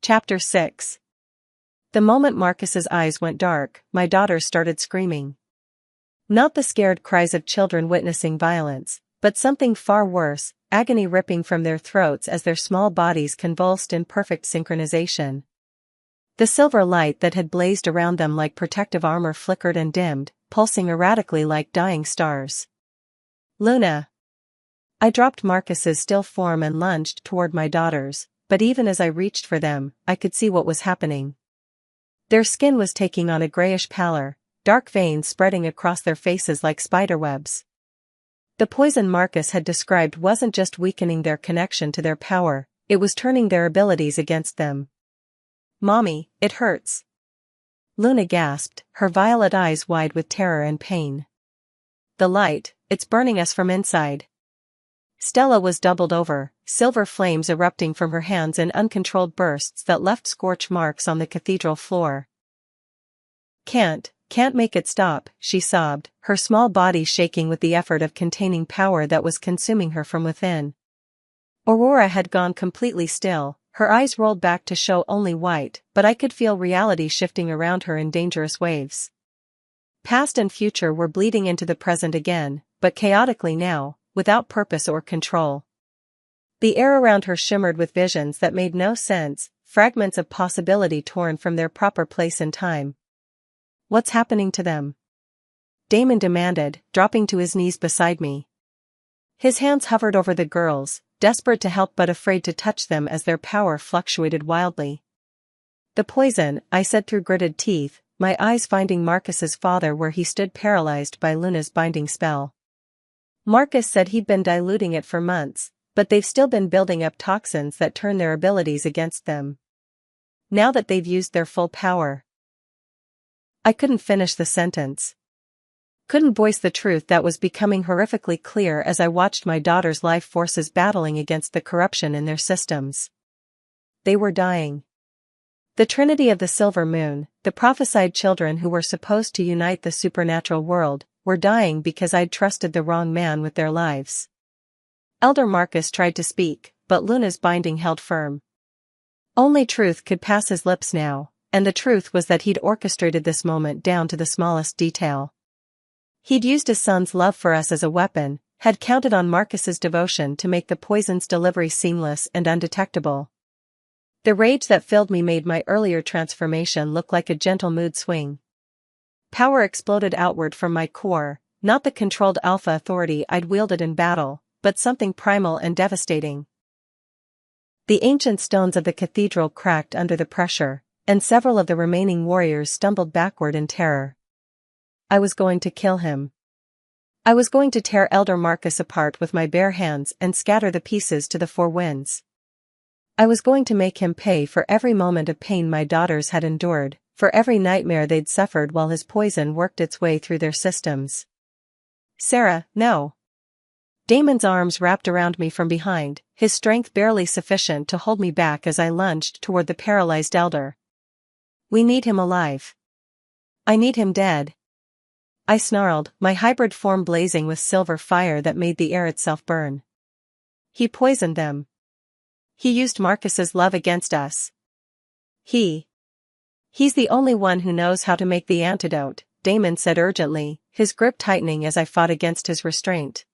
Chapter 6. The moment Marcus's eyes went dark, my daughters started screaming. Not the scared cries of children witnessing violence, but something far worse, agony ripping from their throats as their small bodies convulsed in perfect synchronization. The silver light that had blazed around them like protective armor flickered and dimmed, pulsing erratically like dying stars. Luna! I dropped Marcus's still form and lunged toward my daughters, but even as I reached for them, I could see what was happening. Their skin was taking on a grayish pallor, dark veins spreading across their faces like spiderwebs. The poison Marcus had described wasn't just weakening their connection to their power, it was turning their abilities against them. "Mommy, it hurts." Luna gasped, her violet eyes wide with terror and pain. "The light, it's burning us from inside." Stella was doubled over, silver flames erupting from her hands in uncontrolled bursts that left scorch marks on the cathedral floor. Can't make it stop," she sobbed, her small body shaking with the effort of containing power that was consuming her from within. Aurora had gone completely still, her eyes rolled back to show only white, but I could feel reality shifting around her in dangerous waves. Past and future were bleeding into the present again, but chaotically now, without purpose or control. The air around her shimmered with visions that made no sense, fragments of possibility torn from their proper place in time. "What's happening to them?" Damon demanded, dropping to his knees beside me. His hands hovered over the girls, desperate to help but afraid to touch them as their power fluctuated wildly. "The poison," I said through gritted teeth, my eyes finding Marcus's father where he stood paralyzed by Luna's binding spell. Marcus said he'd been diluting it for months, but they've still been building up toxins that turn their abilities against them. Now that they've used their full power. I couldn't finish the sentence. Couldn't voice the truth that was becoming horrifically clear as I watched my daughter's life forces battling against the corruption in their systems. They were dying. The Trinity of the Silver Moon, the prophesied children who were supposed to unite the supernatural world, were dying because I'd trusted the wrong man with their lives. Elder Marcus tried to speak, but Luna's binding held firm. Only truth could pass his lips now, and the truth was that he'd orchestrated this moment down to the smallest detail. He'd used his son's love for us as a weapon, had counted on Marcus's devotion to make the poison's delivery seamless and undetectable. The rage that filled me made my earlier transformation look like a gentle mood swing. Power exploded outward from my core, not the controlled alpha authority I'd wielded in battle, but something primal and devastating. The ancient stones of the cathedral cracked under the pressure, and several of the remaining warriors stumbled backward in terror. I was going to kill him. I was going to tear Elder Marcus apart with my bare hands and scatter the pieces to the four winds. I was going to make him pay for every moment of pain my daughters had endured, for every nightmare they'd suffered while his poison worked its way through their systems. "Sarah, no." Damon's arms wrapped around me from behind, his strength barely sufficient to hold me back as I lunged toward the paralyzed elder. "We need him alive. I need him dead." I snarled, my hybrid form blazing with silver fire that made the air itself burn. "He poisoned them. He used Marcus's love against us. He's the only one who knows how to make the antidote," Damon said urgently, his grip tightening as I fought against his restraint.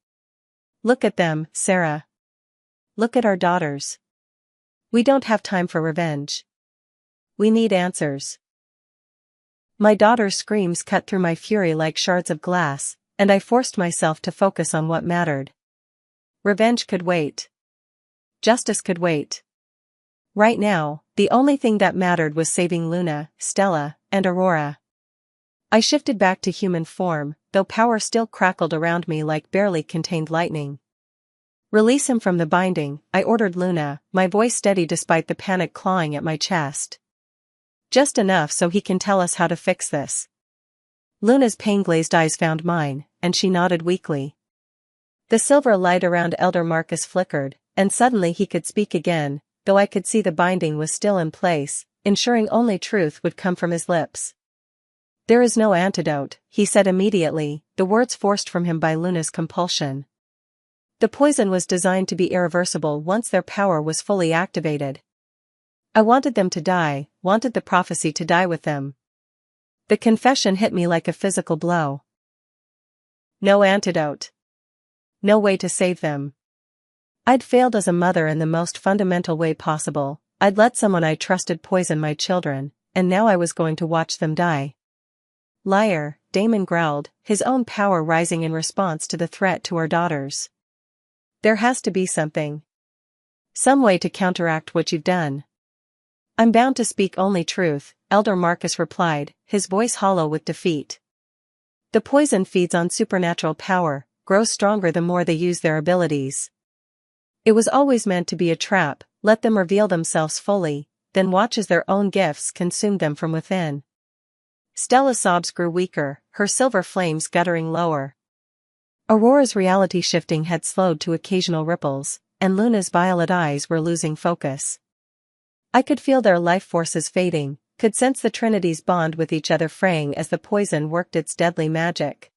"Look at them, Sarah. Look at our daughters. We don't have time for revenge. We need answers." My daughter's screams cut through my fury like shards of glass, and I forced myself to focus on what mattered. Revenge could wait. Justice could wait. Right now, the only thing that mattered was saving Luna, Stella, and Aurora. I shifted back to human form, though power still crackled around me like barely contained lightning. "Release him from the binding," I ordered Luna, my voice steady despite the panic clawing at my chest. "Just enough so he can tell us how to fix this." Luna's pain-glazed eyes found mine, and she nodded weakly. The silver light around Elder Marcus flickered, and suddenly he could speak again, though I could see the binding was still in place, ensuring only truth would come from his lips. "There is no antidote," he said immediately, the words forced from him by Luna's compulsion. "The poison was designed to be irreversible once their power was fully activated." I wanted them to die, wanted the prophecy to die with them. The confession hit me like a physical blow. No antidote. No way to save them. I'd failed as a mother in the most fundamental way possible. I'd let someone I trusted poison my children, and now I was going to watch them die. Liar, Damon growled, his own power rising in response to the threat to our daughters. There has to be something. Some way to counteract what you've done. I'm bound to speak only truth, Elder Marcus replied, his voice hollow with defeat. The poison feeds on supernatural power, grows stronger the more they use their abilities. It was always meant to be a trap, let them reveal themselves fully, then watch as their own gifts consume them from within. Stella's sobs grew weaker, her silver flames guttering lower. Aurora's reality shifting had slowed to occasional ripples, and Luna's violet eyes were losing focus. I could feel their life forces fading, could sense the Trinity's bond with each other fraying as the poison worked its deadly magic.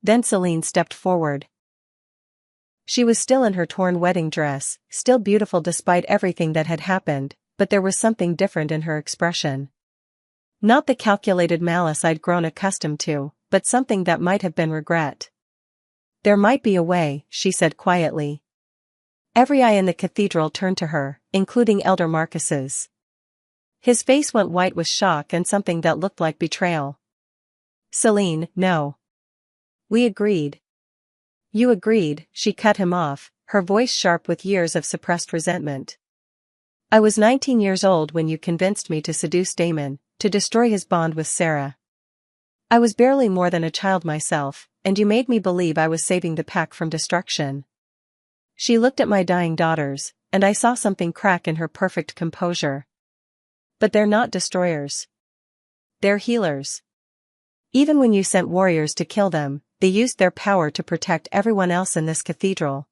Then Celine stepped forward. She was still in her torn wedding dress, still beautiful despite everything that had happened, but there was something different in her expression. Not the calculated malice I'd grown accustomed to, but something that might have been regret. There might be a way, she said quietly. Every eye in the cathedral turned to her, including Elder Marcus's. His face went white with shock and something that looked like betrayal. Celine, no. We agreed. You agreed, she cut him off, her voice sharp with years of suppressed resentment. I was 19 years old when you convinced me to seduce Damon, to destroy his bond with Sarah. I was barely more than a child myself, and you made me believe I was saving the pack from destruction. She looked at my dying daughters, and I saw something crack in her perfect composure. But they're not destroyers. They're healers. Even when you sent warriors to kill them, they used their power to protect everyone else in this cathedral.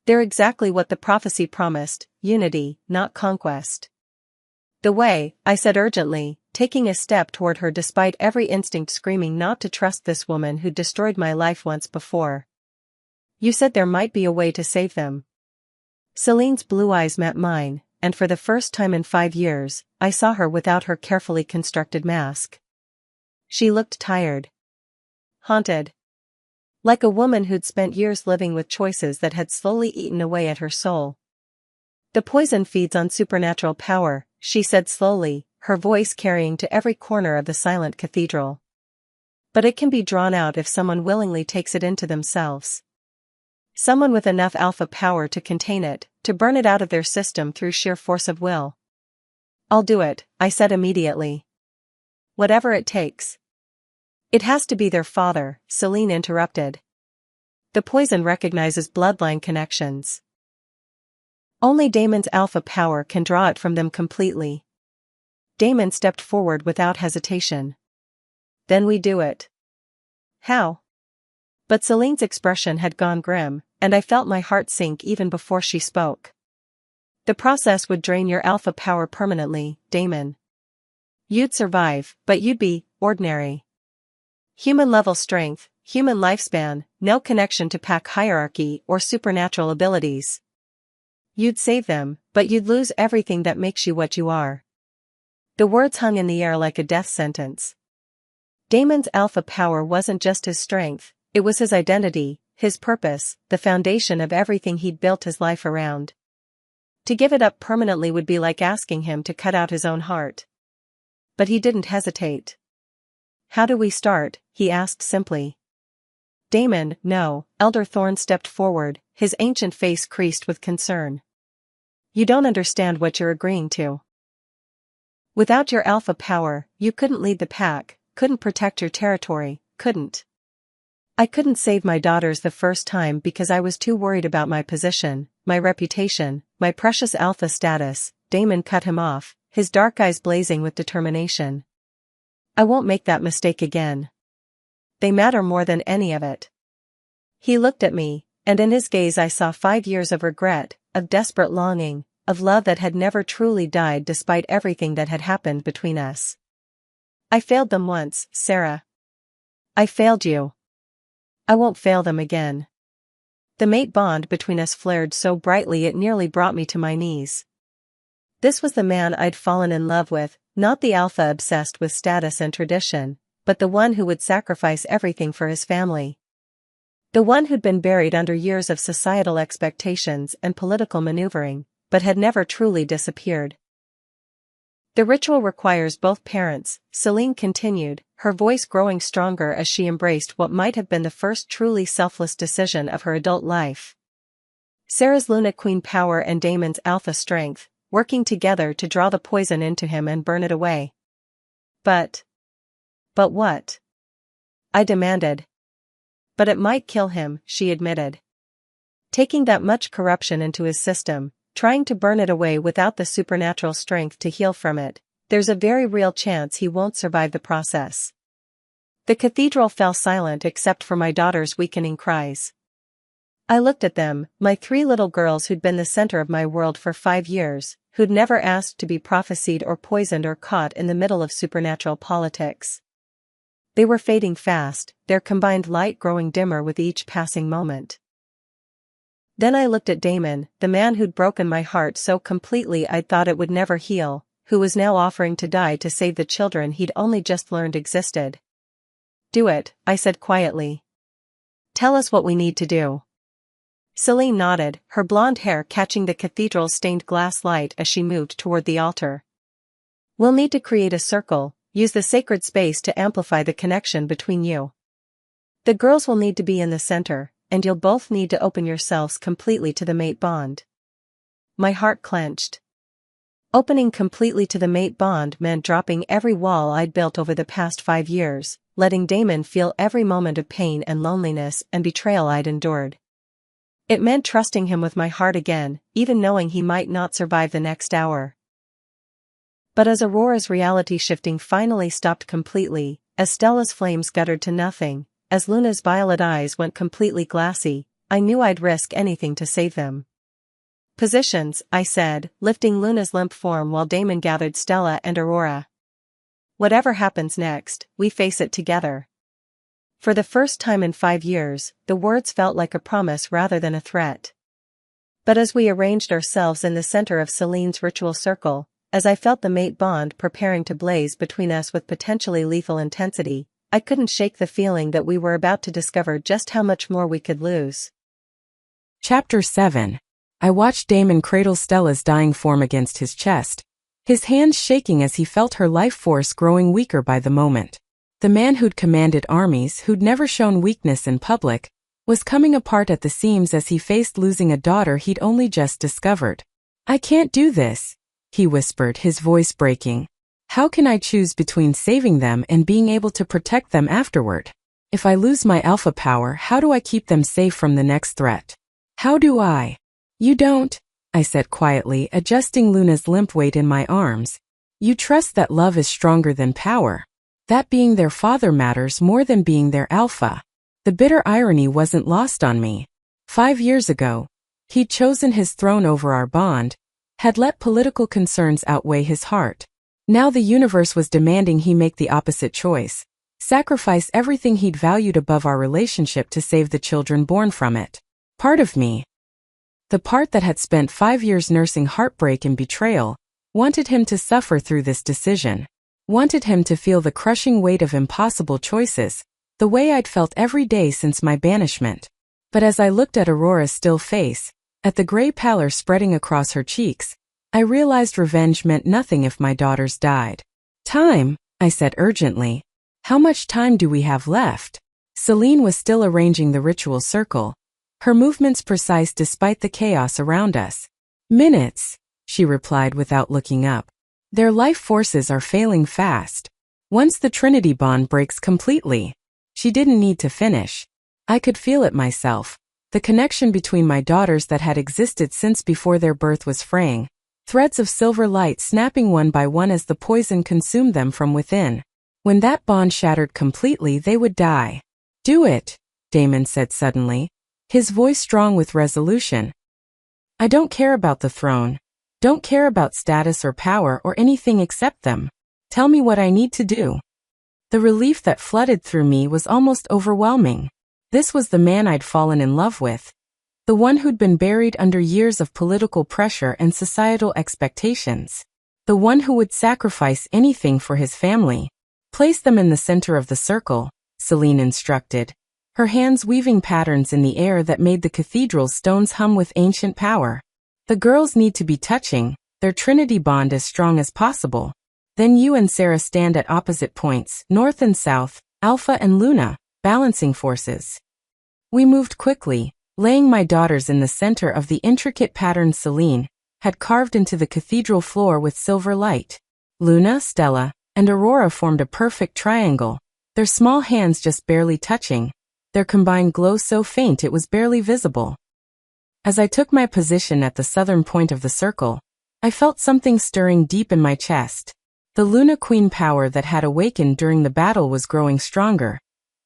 They're exactly what the prophecy promised, unity, not conquest. The way, I said urgently, taking a step toward her despite every instinct screaming not to trust this woman who'd destroyed my life once before. You said there might be a way to save them. Celine's blue eyes met mine, and for the first time in 5 years, I saw her without her carefully constructed mask. She looked tired. Haunted. Like a woman who'd spent years living with choices that had slowly eaten away at her soul. The poison feeds on supernatural power, she said slowly, her voice carrying to every corner of the silent cathedral. But it can be drawn out if someone willingly takes it into themselves. Someone with enough alpha power to contain it, to burn it out of their system through sheer force of will. I'll do it, I said immediately. Whatever it takes. It has to be their father, Celine interrupted. The poison recognizes bloodline connections. Only Damon's alpha power can draw it from them completely. Damon stepped forward without hesitation. Then we do it. How? But Celine's expression had gone grim, and I felt my heart sink even before she spoke. The process would drain your alpha power permanently, Damon. You'd survive, but you'd be ordinary. Human-level strength, human lifespan, no connection to pack hierarchy or supernatural abilities. You'd save them, but you'd lose everything that makes you what you are. The words hung in the air like a death sentence. Damon's alpha power wasn't just his strength, it was his identity, his purpose, the foundation of everything he'd built his life around. To give it up permanently would be like asking him to cut out his own heart. But he didn't hesitate. How do we start? He asked simply. Damon, no, Elder Thorne stepped forward, his ancient face creased with concern. You don't understand what you're agreeing to. Without your alpha power, you couldn't lead the pack, couldn't protect your territory, couldn't. I couldn't save my daughters the first time because I was too worried about my position, my reputation, my precious alpha status. Damon cut him off, his dark eyes blazing with determination. I won't make that mistake again. They matter more than any of it. He looked at me, and in his gaze I saw 5 years of regret, of desperate longing, of love that had never truly died despite everything that had happened between us. I failed them once, Sarah. I failed you. I won't fail them again. The mate bond between us flared so brightly it nearly brought me to my knees. This was the man I'd fallen in love with, not the alpha obsessed with status and tradition, but the one who would sacrifice everything for his family. The one who'd been buried under years of societal expectations and political maneuvering, but had never truly disappeared. The ritual requires both parents, Celine continued, her voice growing stronger as she embraced what might have been the first truly selfless decision of her adult life. Sarah's Luna Queen power and Damon's alpha strength, working together to draw the poison into him and burn it away. But what? I demanded. But it might kill him, she admitted. Taking that much corruption into his system, trying to burn it away without the supernatural strength to heal from it, there's a very real chance he won't survive the process. The cathedral fell silent except for my daughter's weakening cries. I looked at them, my 3 little girls who'd been the center of my world for 5 years, who'd never asked to be prophesied or poisoned or caught in the middle of supernatural politics. They were fading fast, their combined light growing dimmer with each passing moment. Then I looked at Damon, the man who'd broken my heart so completely I'd thought it would never heal, who was now offering to die to save the children he'd only just learned existed. Do it, I said quietly. Tell us what we need to do. Celine nodded, her blonde hair catching the cathedral's stained glass light as she moved toward the altar. We'll need to create a circle, use the sacred space to amplify the connection between you. The girls will need to be in the center, and you'll both need to open yourselves completely to the mate bond. My heart clenched. Opening completely to the mate bond meant dropping every wall I'd built over the past 5 years, letting Damon feel every moment of pain and loneliness and betrayal I'd endured. It meant trusting him with my heart again, even knowing he might not survive the next hour. But as Aurora's reality shifting finally stopped completely, as Stella's flames guttered to nothing, as Luna's violet eyes went completely glassy, I knew I'd risk anything to save them. Positions, I said, lifting Luna's limp form while Damon gathered Stella and Aurora. Whatever happens next, we face it together. For the first time in 5 years, the words felt like a promise rather than a threat. But as we arranged ourselves in the center of Celine's ritual circle, as I felt the mate bond preparing to blaze between us with potentially lethal intensity, I couldn't shake the feeling that we were about to discover just how much more we could lose. Chapter 7. I watched Damon cradle Stella's dying form against his chest, his hands shaking as he felt her life force growing weaker by the moment. The man who'd commanded armies, who'd never shown weakness in public, was coming apart at the seams as he faced losing a daughter he'd only just discovered. I can't do this, he whispered, his voice breaking. How can I choose between saving them and being able to protect them afterward? If I lose my alpha power, how do I keep them safe from the next threat? How do I? You don't, I said quietly, adjusting Luna's limp weight in my arms. You trust that love is stronger than power. That being their father matters more than being their alpha. The bitter irony wasn't lost on me. 5 years ago, he'd chosen his throne over our bond, had let political concerns outweigh his heart. Now the universe was demanding he make the opposite choice, sacrifice everything he'd valued above our relationship to save the children born from it. Part of me, the part that had spent 5 years nursing heartbreak and betrayal, wanted him to suffer through this decision. Wanted him to feel the crushing weight of impossible choices, the way I'd felt every day since my banishment. But as I looked at Aurora's still face, at the gray pallor spreading across her cheeks, I realized revenge meant nothing if my daughters died. Time, I said urgently. How much time do we have left? Celine was still arranging the ritual circle, her movements precise despite the chaos around us. Minutes, she replied without looking up. Their life forces are failing fast. Once the Trinity bond breaks completely. She didn't need to finish. I could feel it myself. The connection between my daughters that had existed since before their birth was fraying. Threads of silver light snapping one by one as the poison consumed them from within. When that bond shattered completely, they would die. Do it, Damon said suddenly, his voice strong with resolution. I don't care about the throne. Don't care about status or power or anything except them. Tell me what I need to do. The relief that flooded through me was almost overwhelming. This was the man I'd fallen in love with. The one who'd been buried under years of political pressure and societal expectations. The one who would sacrifice anything for his family. Place them in the center of the circle, Celine instructed, her hands weaving patterns in the air that made the cathedral's stones hum with ancient power. The girls need to be touching, their trinity bond as strong as possible. Then you and Sarah stand at opposite points, north and south, Alpha and Luna, balancing forces. We moved quickly, laying my daughters in the center of the intricate pattern Celine had carved into the cathedral floor with silver light. Luna, Stella, and Aurora formed a perfect triangle, their small hands just barely touching, their combined glow so faint it was barely visible. As I took my position at the southern point of the circle, I felt something stirring deep in my chest. The Luna Queen power that had awakened during the battle was growing stronger,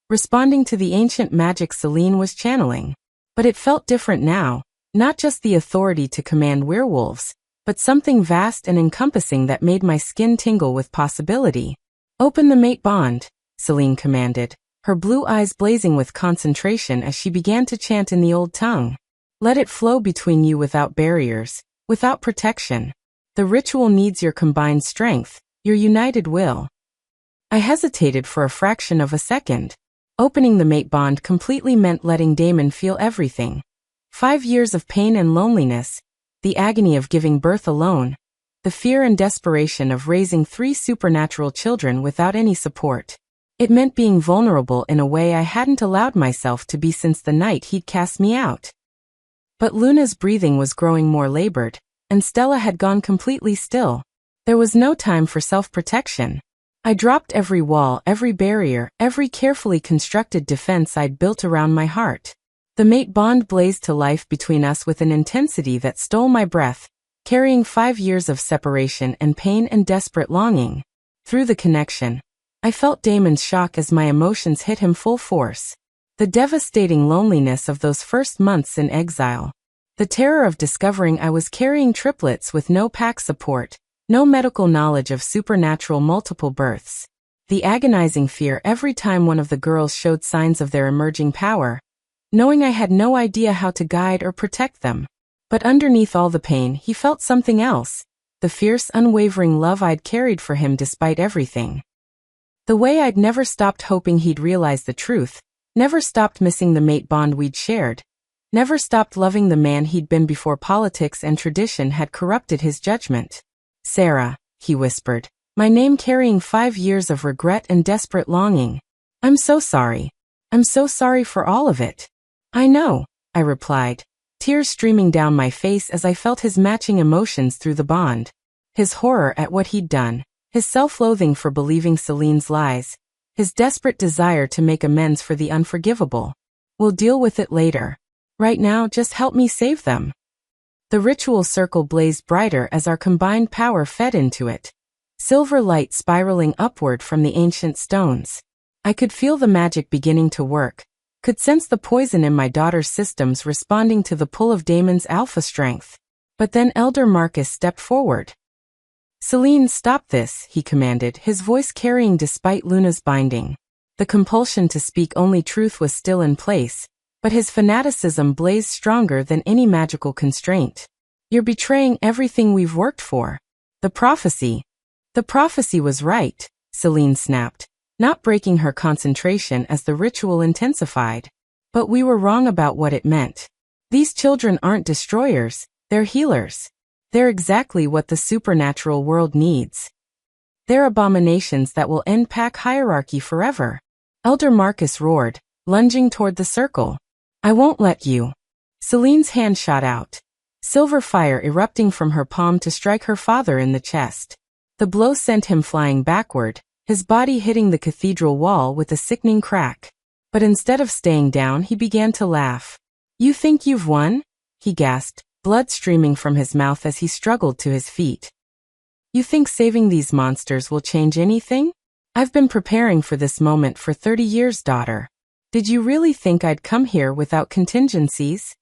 responding to the ancient magic Celine was channeling. But it felt different now, not just the authority to command werewolves, but something vast and encompassing that made my skin tingle with possibility. Open the mate bond, Celine commanded, her blue eyes blazing with concentration as she began to chant in the old tongue. Let it flow between you without barriers, without protection. The ritual needs your combined strength, your united will. I hesitated for a fraction of a second. Opening the mate bond completely meant letting Damon feel everything. 5 years of pain and loneliness, the agony of giving birth alone, the fear and desperation of raising 3 supernatural children without any support. It meant being vulnerable in a way I hadn't allowed myself to be since the night he'd cast me out. But Luna's breathing was growing more labored, and Stella had gone completely still. There was no time for self-protection. I dropped every wall, every barrier, every carefully constructed defense I'd built around my heart. The mate bond blazed to life between us with an intensity that stole my breath, carrying 5 years of separation and pain and desperate longing. Through the connection, I felt Damon's shock as my emotions hit him full force. The devastating loneliness of those first months in exile. The terror of discovering I was carrying triplets with no pack support, no medical knowledge of supernatural multiple births. The agonizing fear every time one of the girls showed signs of their emerging power, knowing I had no idea how to guide or protect them. But underneath all the pain, he felt something else, the fierce, unwavering love I'd carried for him despite everything. The way I'd never stopped hoping he'd realize the truth, never stopped missing the mate bond we'd shared, never stopped loving the man he'd been before politics and tradition had corrupted his judgment. Sarah, he whispered, my name carrying 5 years of regret and desperate longing. I'm so sorry. I'm so sorry for all of it. I know, I replied, tears streaming down my face as I felt his matching emotions through the bond. His horror at what he'd done, his self-loathing for believing Celine's lies, his desperate desire to make amends for the unforgivable. We'll deal with it later. Right now, just help me save them. The ritual circle blazed brighter as our combined power fed into it. Silver light spiraling upward from the ancient stones. I could feel the magic beginning to work, could sense the poison in my daughter's systems responding to the pull of Damon's alpha strength. But then Elder Marcus stepped forward. Celine, stop this, he commanded, his voice carrying despite Luna's binding. The compulsion to speak only truth was still in place, but his fanaticism blazed stronger than any magical constraint. You're betraying everything we've worked for. The prophecy was right, Celine snapped, not breaking her concentration as the ritual intensified. But we were wrong about what it meant. These children aren't destroyers, they're healers. They're exactly what the supernatural world needs. They're abominations that will end pack hierarchy forever. Elder Marcus roared, lunging toward the circle. I won't let you. Celine's hand shot out, silver fire erupting from her palm to strike her father in the chest. The blow sent him flying backward, his body hitting the cathedral wall with a sickening crack. But instead of staying down, he began to laugh. You think you've won? He gasped, blood streaming from his mouth as he struggled to his feet. You think saving these monsters will change anything? I've been preparing for this moment for 30 years, daughter. Did you really think I'd come here without contingencies?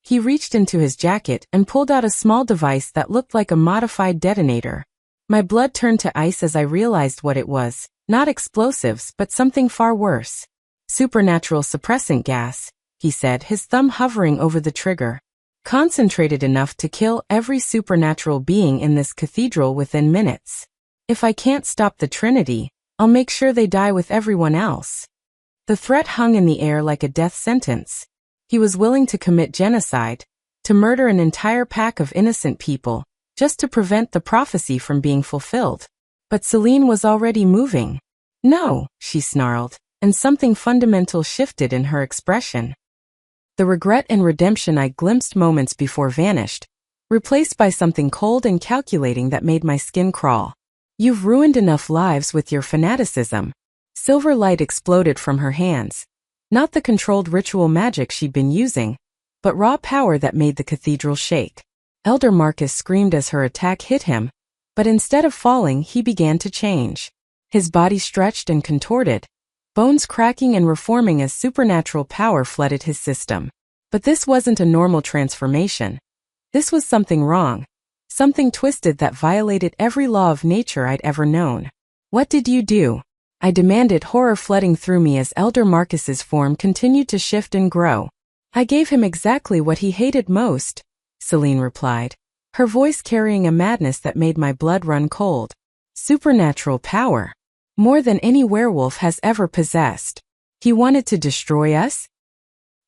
He reached into his jacket and pulled out a small device that looked like a modified detonator. My blood turned to ice as I realized what it was, not explosives but something far worse. Supernatural suppressant gas, he said, his thumb hovering over the trigger. Concentrated enough to kill every supernatural being in this cathedral within minutes. If I can't stop the Trinity, I'll make sure they die with everyone else. The threat hung in the air like a death sentence. He was willing to commit genocide, to murder an entire pack of innocent people, just to prevent the prophecy from being fulfilled. But Celine was already moving. No, she snarled, and something fundamental shifted in her expression. The regret and redemption I glimpsed moments before vanished, replaced by something cold and calculating that made my skin crawl. You've ruined enough lives with your fanaticism. Silver light exploded from her hands. Not the controlled ritual magic she'd been using, but raw power that made the cathedral shake. Elder Marcus screamed as her attack hit him, but instead of falling, he began to change. His body stretched and contorted, bones cracking and reforming as supernatural power flooded his system. But this wasn't a normal transformation. This was something wrong, something twisted that violated every law of nature I'd ever known. What did you do? I demanded, horror flooding through me as Elder Marcus's form continued to shift and grow. I gave him exactly what he hated most, Celine replied, her voice carrying a madness that made my blood run cold. Supernatural power. More than any werewolf has ever possessed. He wanted to destroy us?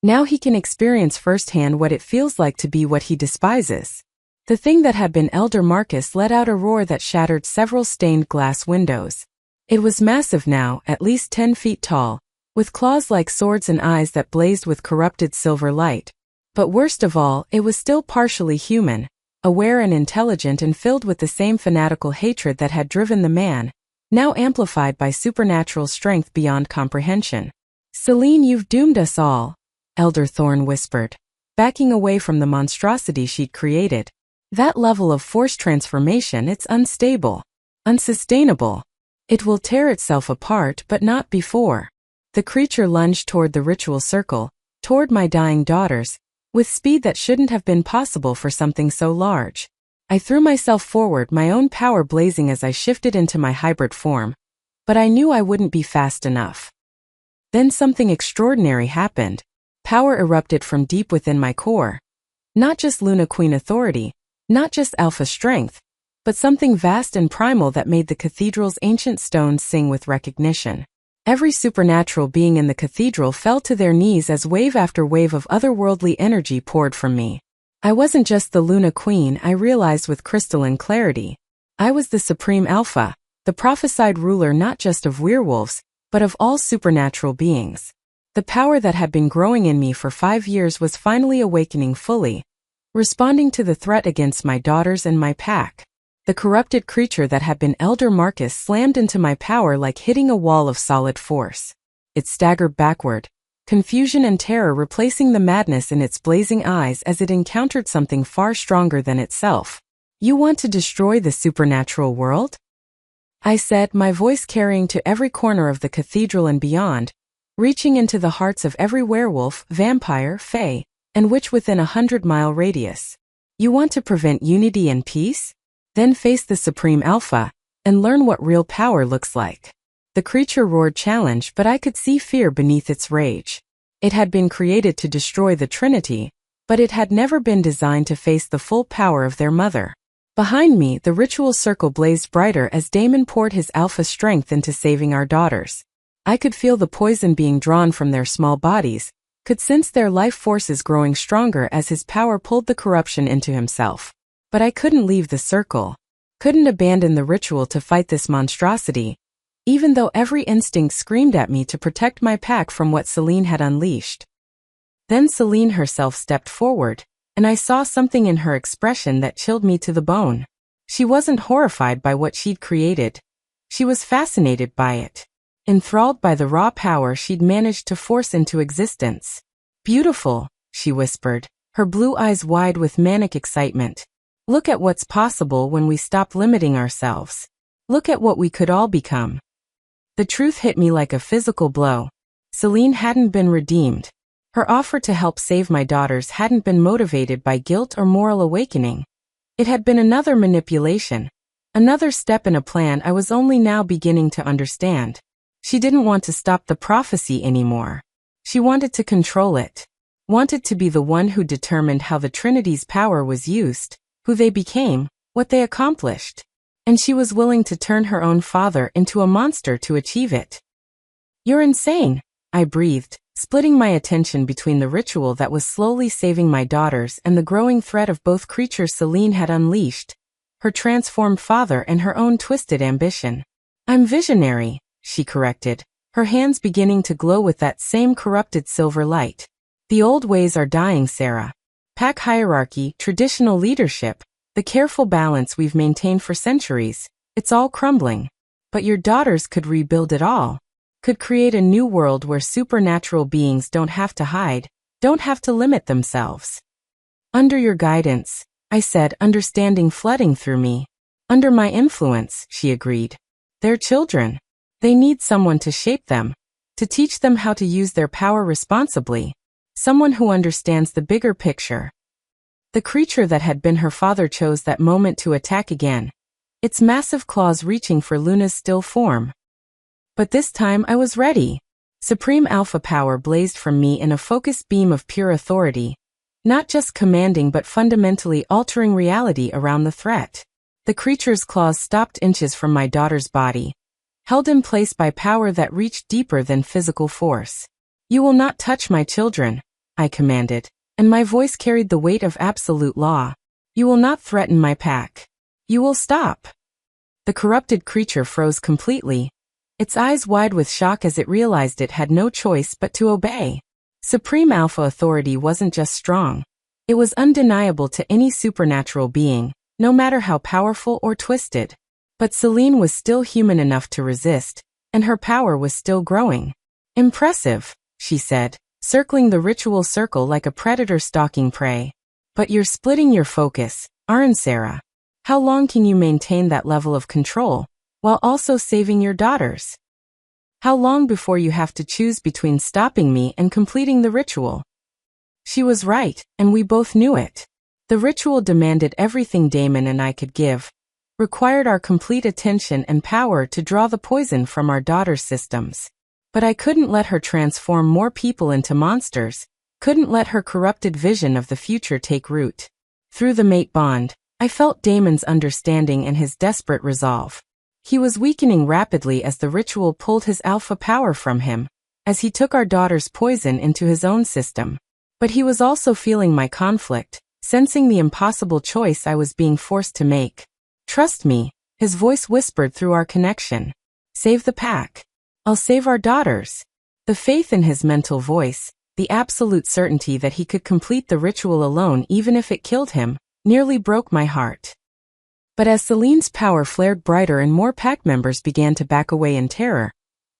Now he can experience firsthand what it feels like to be what he despises. The thing that had been Elder Marcus let out a roar that shattered several stained glass windows. It was massive now, at least 10 feet tall, with claws like swords and eyes that blazed with corrupted silver light. But worst of all, it was still partially human, aware and intelligent and filled with the same fanatical hatred that had driven the man, now amplified by supernatural strength beyond comprehension. Celine, you've doomed us all, Elder Thorn whispered, backing away from the monstrosity she'd created. That level of force transformation, it's unstable, unsustainable. It will tear itself apart, but not before. The creature lunged toward the ritual circle, toward my dying daughters, with speed that shouldn't have been possible for something so large. I threw myself forward, my own power blazing as I shifted into my hybrid form, but I knew I wouldn't be fast enough. Then something extraordinary happened. Power erupted from deep within my core. Not just Luna Queen authority, not just alpha strength, but something vast and primal that made the cathedral's ancient stones sing with recognition. Every supernatural being in the cathedral fell to their knees as wave after wave of otherworldly energy poured from me. I wasn't just the Luna Queen, I realized with crystalline clarity. I was the Supreme Alpha, the prophesied ruler not just of werewolves, but of all supernatural beings. The power that had been growing in me for 5 years was finally awakening fully, responding to the threat against my daughters and my pack. The corrupted creature that had been Elder Marcus slammed into my power like hitting a wall of solid force. It staggered backward, confusion and terror replacing the madness in its blazing eyes as it encountered something far stronger than itself. You want to destroy the supernatural world? I said, my voice carrying to every corner of the cathedral and beyond, reaching into the hearts of every werewolf, vampire, fae, and witch within a 100-mile radius. You want to prevent unity and peace? Then face the Supreme Alpha, and learn what real power looks like. The creature roared challenge, but I could see fear beneath its rage. It had been created to destroy the Trinity, but it had never been designed to face the full power of their mother. Behind me, the ritual circle blazed brighter as Damon poured his alpha strength into saving our daughters. I could feel the poison being drawn from their small bodies, could sense their life forces growing stronger as his power pulled the corruption into himself. But I couldn't leave the circle, couldn't abandon the ritual to fight this monstrosity, even though every instinct screamed at me to protect my pack from what Celine had unleashed. Then Celine herself stepped forward, and I saw something in her expression that chilled me to the bone. She wasn't horrified by what she'd created. She was fascinated by it, enthralled by the raw power she'd managed to force into existence. Beautiful, she whispered, her blue eyes wide with manic excitement. Look at what's possible when we stop limiting ourselves. Look at what we could all become. The truth hit me like a physical blow. Celine hadn't been redeemed. Her offer to help save my daughters hadn't been motivated by guilt or moral awakening. It had been another manipulation, another step in a plan I was only now beginning to understand. She didn't want to stop the prophecy anymore. She wanted to control it. wanted to be the one who determined how the Trinity's power was used, who they became, what they accomplished. And she was willing to turn her own father into a monster to achieve it. "You're insane," I breathed, splitting my attention between the ritual that was slowly saving my daughters and the growing threat of both creatures Celine had unleashed, her transformed father and her own twisted ambition. "I'm visionary," she corrected, her hands beginning to glow with that same corrupted silver light. "The old ways are dying, Sarah. Pack hierarchy, traditional leadership, the careful balance we've maintained for centuries, it's all crumbling. But your daughters could rebuild it all. Could create a new world where supernatural beings don't have to hide, don't have to limit themselves." "Under your guidance," I said, understanding flooding through me. "Under my influence," she agreed. "They're children. They need someone to shape them, to teach them how to use their power responsibly. Someone who understands the bigger picture." The creature that had been her father chose that moment to attack again, its massive claws reaching for Luna's still form. But this time I was ready. Supreme Alpha power blazed from me in a focused beam of pure authority, not just commanding but fundamentally altering reality around the threat. The creature's claws stopped inches from my daughter's body, held in place by power that reached deeper than physical force. "You will not touch my children," I commanded, and my voice carried the weight of absolute law. "You will not threaten my pack. You will stop." The corrupted creature froze completely, its eyes wide with shock as it realized it had no choice but to obey. Supreme Alpha authority wasn't just strong. It was undeniable to any supernatural being, no matter how powerful or twisted. But Celine was still human enough to resist, and her power was still growing. "Impressive," she said, circling the ritual circle like a predator stalking prey. "But you're splitting your focus, aren't Sarah? How long can you maintain that level of control, while also saving your daughters? How long before you have to choose between stopping me and completing the ritual?" She was right, and we both knew it. The ritual demanded everything Damon and I could give, required our complete attention and power to draw the poison from our daughters' systems. But I couldn't let her transform more people into monsters, couldn't let her corrupted vision of the future take root. Through the mate bond, I felt Damon's understanding and his desperate resolve. He was weakening rapidly as the ritual pulled his alpha power from him, as he took our daughter's poison into his own system. But he was also feeling my conflict, sensing the impossible choice I was being forced to make. "Trust me," his voice whispered through our connection. "Save the pack. I'll save our daughters." The faith in his mental voice, the absolute certainty that he could complete the ritual alone even if it killed him, nearly broke my heart. But as Celine's power flared brighter and more pack members began to back away in terror,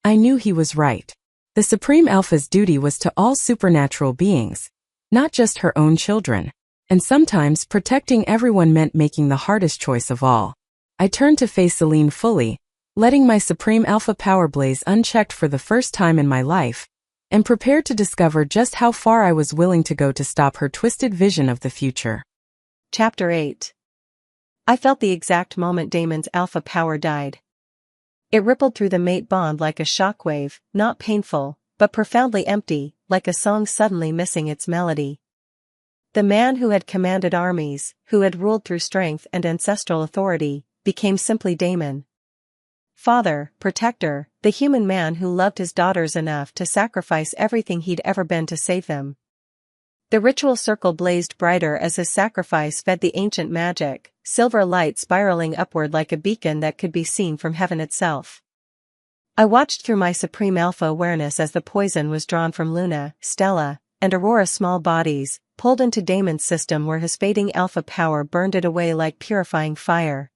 I knew he was right. The Supreme Alpha's duty was to all supernatural beings, not just her own children. And sometimes protecting everyone meant making the hardest choice of all. I turned to face Celine fully, letting my Supreme Alpha power blaze unchecked for the first time in my life, and prepared to discover just how far I was willing to go to stop her twisted vision of the future. Chapter 8. I felt the exact moment Damon's alpha power died. It rippled through the mate bond like a shockwave, not painful, but profoundly empty, like a song suddenly missing its melody. The man who had commanded armies, who had ruled through strength and ancestral authority, became simply Damon. Father, protector, the human man who loved his daughters enough to sacrifice everything he'd ever been to save them. The ritual circle blazed brighter as his sacrifice fed the ancient magic, silver light spiraling upward like a beacon that could be seen from heaven itself. I watched through my Supreme Alpha awareness as the poison was drawn from Luna, Stella, and Aurora's small bodies, pulled into Damon's system where his fading alpha power burned it away like purifying fire.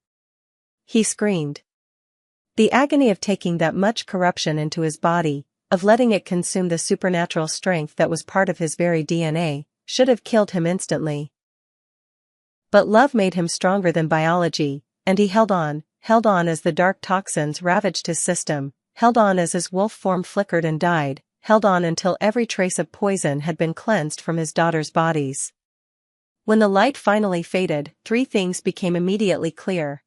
He screamed. The agony of taking that much corruption into his body, of letting it consume the supernatural strength that was part of his very DNA, should have killed him instantly. But love made him stronger than biology, and he held on as the dark toxins ravaged his system, held on as his wolf form flickered and died, held on until every trace of poison had been cleansed from his daughters' bodies. When the light finally faded, three things became immediately clear.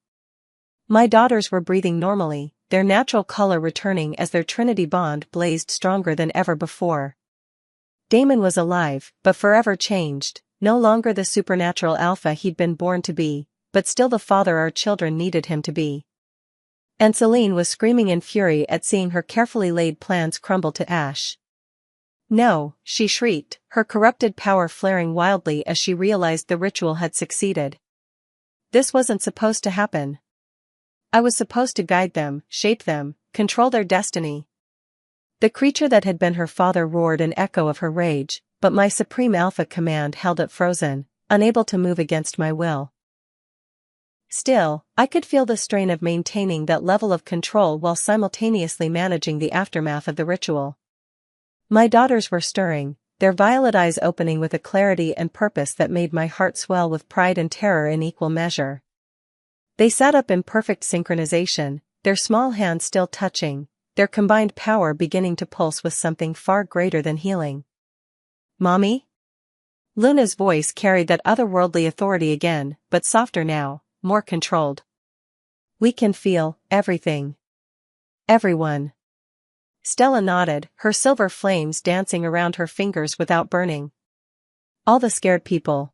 My daughters were breathing normally, their natural color returning as their Trinity bond blazed stronger than ever before. Damon was alive, but forever changed, no longer the supernatural alpha he'd been born to be, but still the father our children needed him to be. And Celine was screaming in fury at seeing her carefully laid plans crumble to ash. No, she shrieked, her corrupted power flaring wildly as she realized the ritual had succeeded. This wasn't supposed to happen. I was supposed to guide them, shape them, control their destiny. The creature that had been her father roared an echo of her rage, but my supreme alpha command held it frozen, unable to move against my will. Still, I could feel the strain of maintaining that level of control while simultaneously managing the aftermath of the ritual. My daughters were stirring, their violet eyes opening with a clarity and purpose that made my heart swell with pride and terror in equal measure. They sat up in perfect synchronization, their small hands still touching, their combined power beginning to pulse with something far greater than healing. "Mommy?" Luna's voice carried that otherworldly authority again, but softer now, more controlled. "We can feel everything. Everyone." Stella nodded, her silver flames dancing around her fingers without burning. "All the scared people.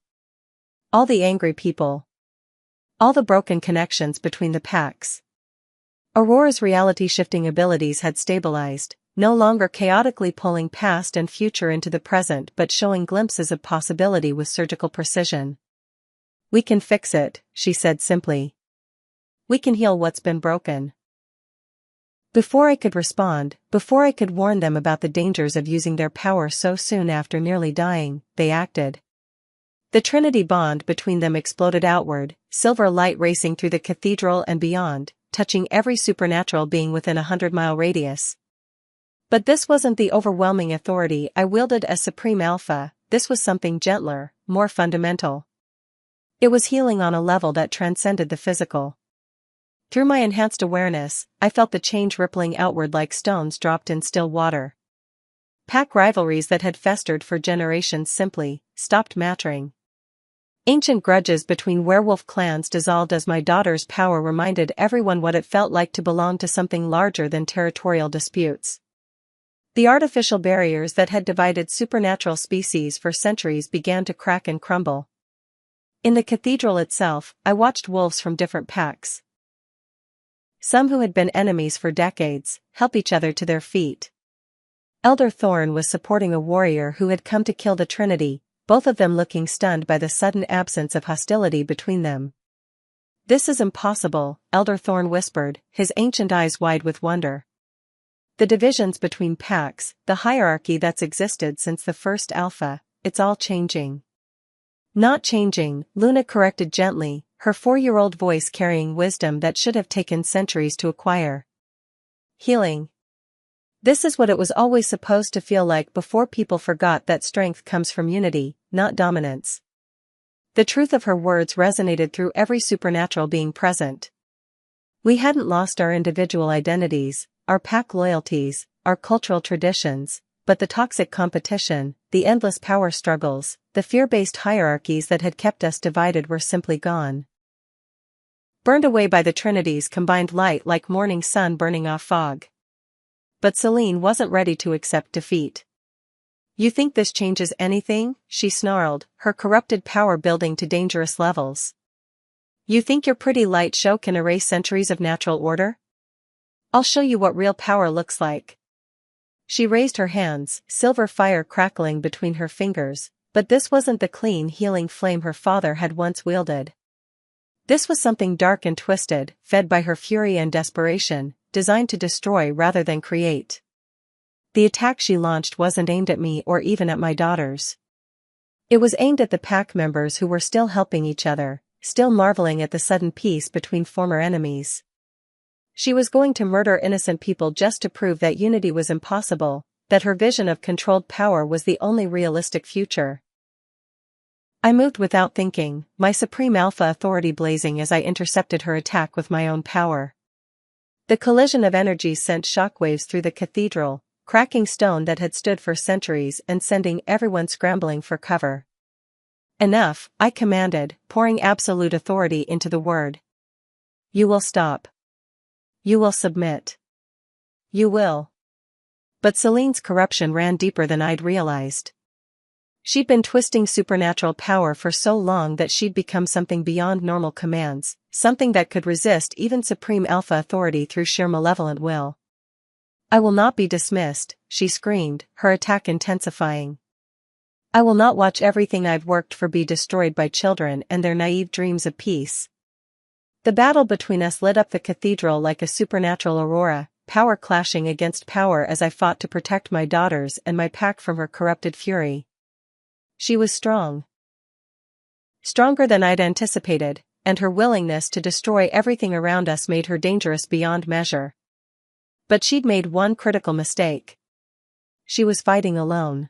All the angry people. All the broken connections between the packs." Aurora's reality-shifting abilities had stabilized, no longer chaotically pulling past and future into the present but showing glimpses of possibility with surgical precision. "We can fix it," she said simply. "We can heal what's been broken." Before I could respond, before I could warn them about the dangers of using their power so soon after nearly dying, they acted. The Trinity bond between them exploded outward, silver light racing through the cathedral and beyond, touching every supernatural being within a 100-mile radius. But this wasn't the overwhelming authority I wielded as Supreme Alpha, this was something gentler, more fundamental. It was healing on a level that transcended the physical. Through my enhanced awareness, I felt the change rippling outward like stones dropped in still water. Pack rivalries that had festered for generations simply stopped mattering. Ancient grudges between werewolf clans dissolved as my daughter's power reminded everyone what it felt like to belong to something larger than territorial disputes. The artificial barriers that had divided supernatural species for centuries began to crack and crumble. In the cathedral itself, I watched wolves from different packs. Some who had been enemies for decades, help each other to their feet. Elder Thorn was supporting a warrior who had come to kill the Trinity, both of them looking stunned by the sudden absence of hostility between them. "This is impossible," Elder Thorn whispered, his ancient eyes wide with wonder. "The divisions between packs, the hierarchy that's existed since the first Alpha, it's all changing." "Not changing," Luna corrected gently, her 4-year-old voice carrying wisdom that should have taken centuries to acquire. "Healing. This is what it was always supposed to feel like before people forgot that strength comes from unity, not dominance." The truth of her words resonated through every supernatural being present. We hadn't lost our individual identities, our pack loyalties, our cultural traditions, but the toxic competition, the endless power struggles, the fear-based hierarchies that had kept us divided were simply gone. Burned away by the Trinity's combined light like morning sun burning off fog. But Celine wasn't ready to accept defeat. "You think this changes anything?" she snarled, her corrupted power building to dangerous levels. "You think your pretty light show can erase centuries of natural order? I'll show you what real power looks like." She raised her hands, silver fire crackling between her fingers, but this wasn't the clean healing flame her father had once wielded. This was something dark and twisted, fed by her fury and desperation, designed to destroy rather than create. The attack she launched wasn't aimed at me or even at my daughters. It was aimed at the pack members who were still helping each other, still marveling at the sudden peace between former enemies. She was going to murder innocent people just to prove that unity was impossible, that her vision of controlled power was the only realistic future. I moved without thinking, my supreme alpha authority blazing as I intercepted her attack with my own power. The collision of energies sent shockwaves through the cathedral, cracking stone that had stood for centuries and sending everyone scrambling for cover. "Enough," I commanded, pouring absolute authority into the word. "You will stop. You will submit. You will." But Celine's corruption ran deeper than I'd realized. She'd been twisting supernatural power for so long that she'd become something beyond normal commands, something that could resist even supreme alpha authority through sheer malevolent will. "I will not be dismissed," she screamed, her attack intensifying. "I will not watch everything I've worked for be destroyed by children and their naive dreams of peace." The battle between us lit up the cathedral like a supernatural aurora, power clashing against power as I fought to protect my daughters and my pack from her corrupted fury. She was strong. Stronger than I'd anticipated, and her willingness to destroy everything around us made her dangerous beyond measure. But she'd made one critical mistake. She was fighting alone.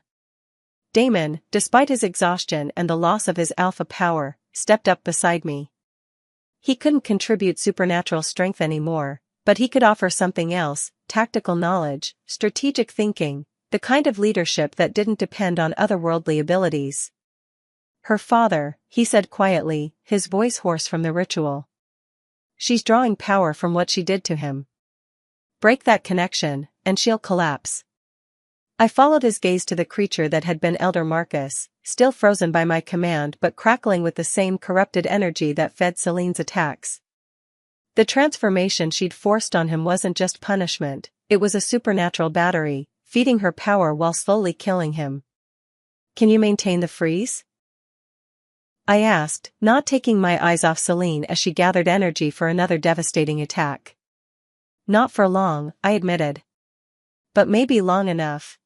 Damon, despite his exhaustion and the loss of his alpha power, stepped up beside me. He couldn't contribute supernatural strength anymore, but he could offer something else: tactical knowledge, strategic thinking, the kind of leadership that didn't depend on otherworldly abilities. "Her father," he said quietly, his voice hoarse from the ritual. "She's drawing power from what she did to him. Break that connection, and she'll collapse." I followed his gaze to the creature that had been Elder Marcus, still frozen by my command but crackling with the same corrupted energy that fed Celine's attacks. The transformation she'd forced on him wasn't just punishment, it was a supernatural battery, feeding her power while slowly killing him. "Can you maintain the freeze?" I asked, not taking my eyes off Celine as she gathered energy for another devastating attack. "Not for long," I admitted. "But maybe long enough."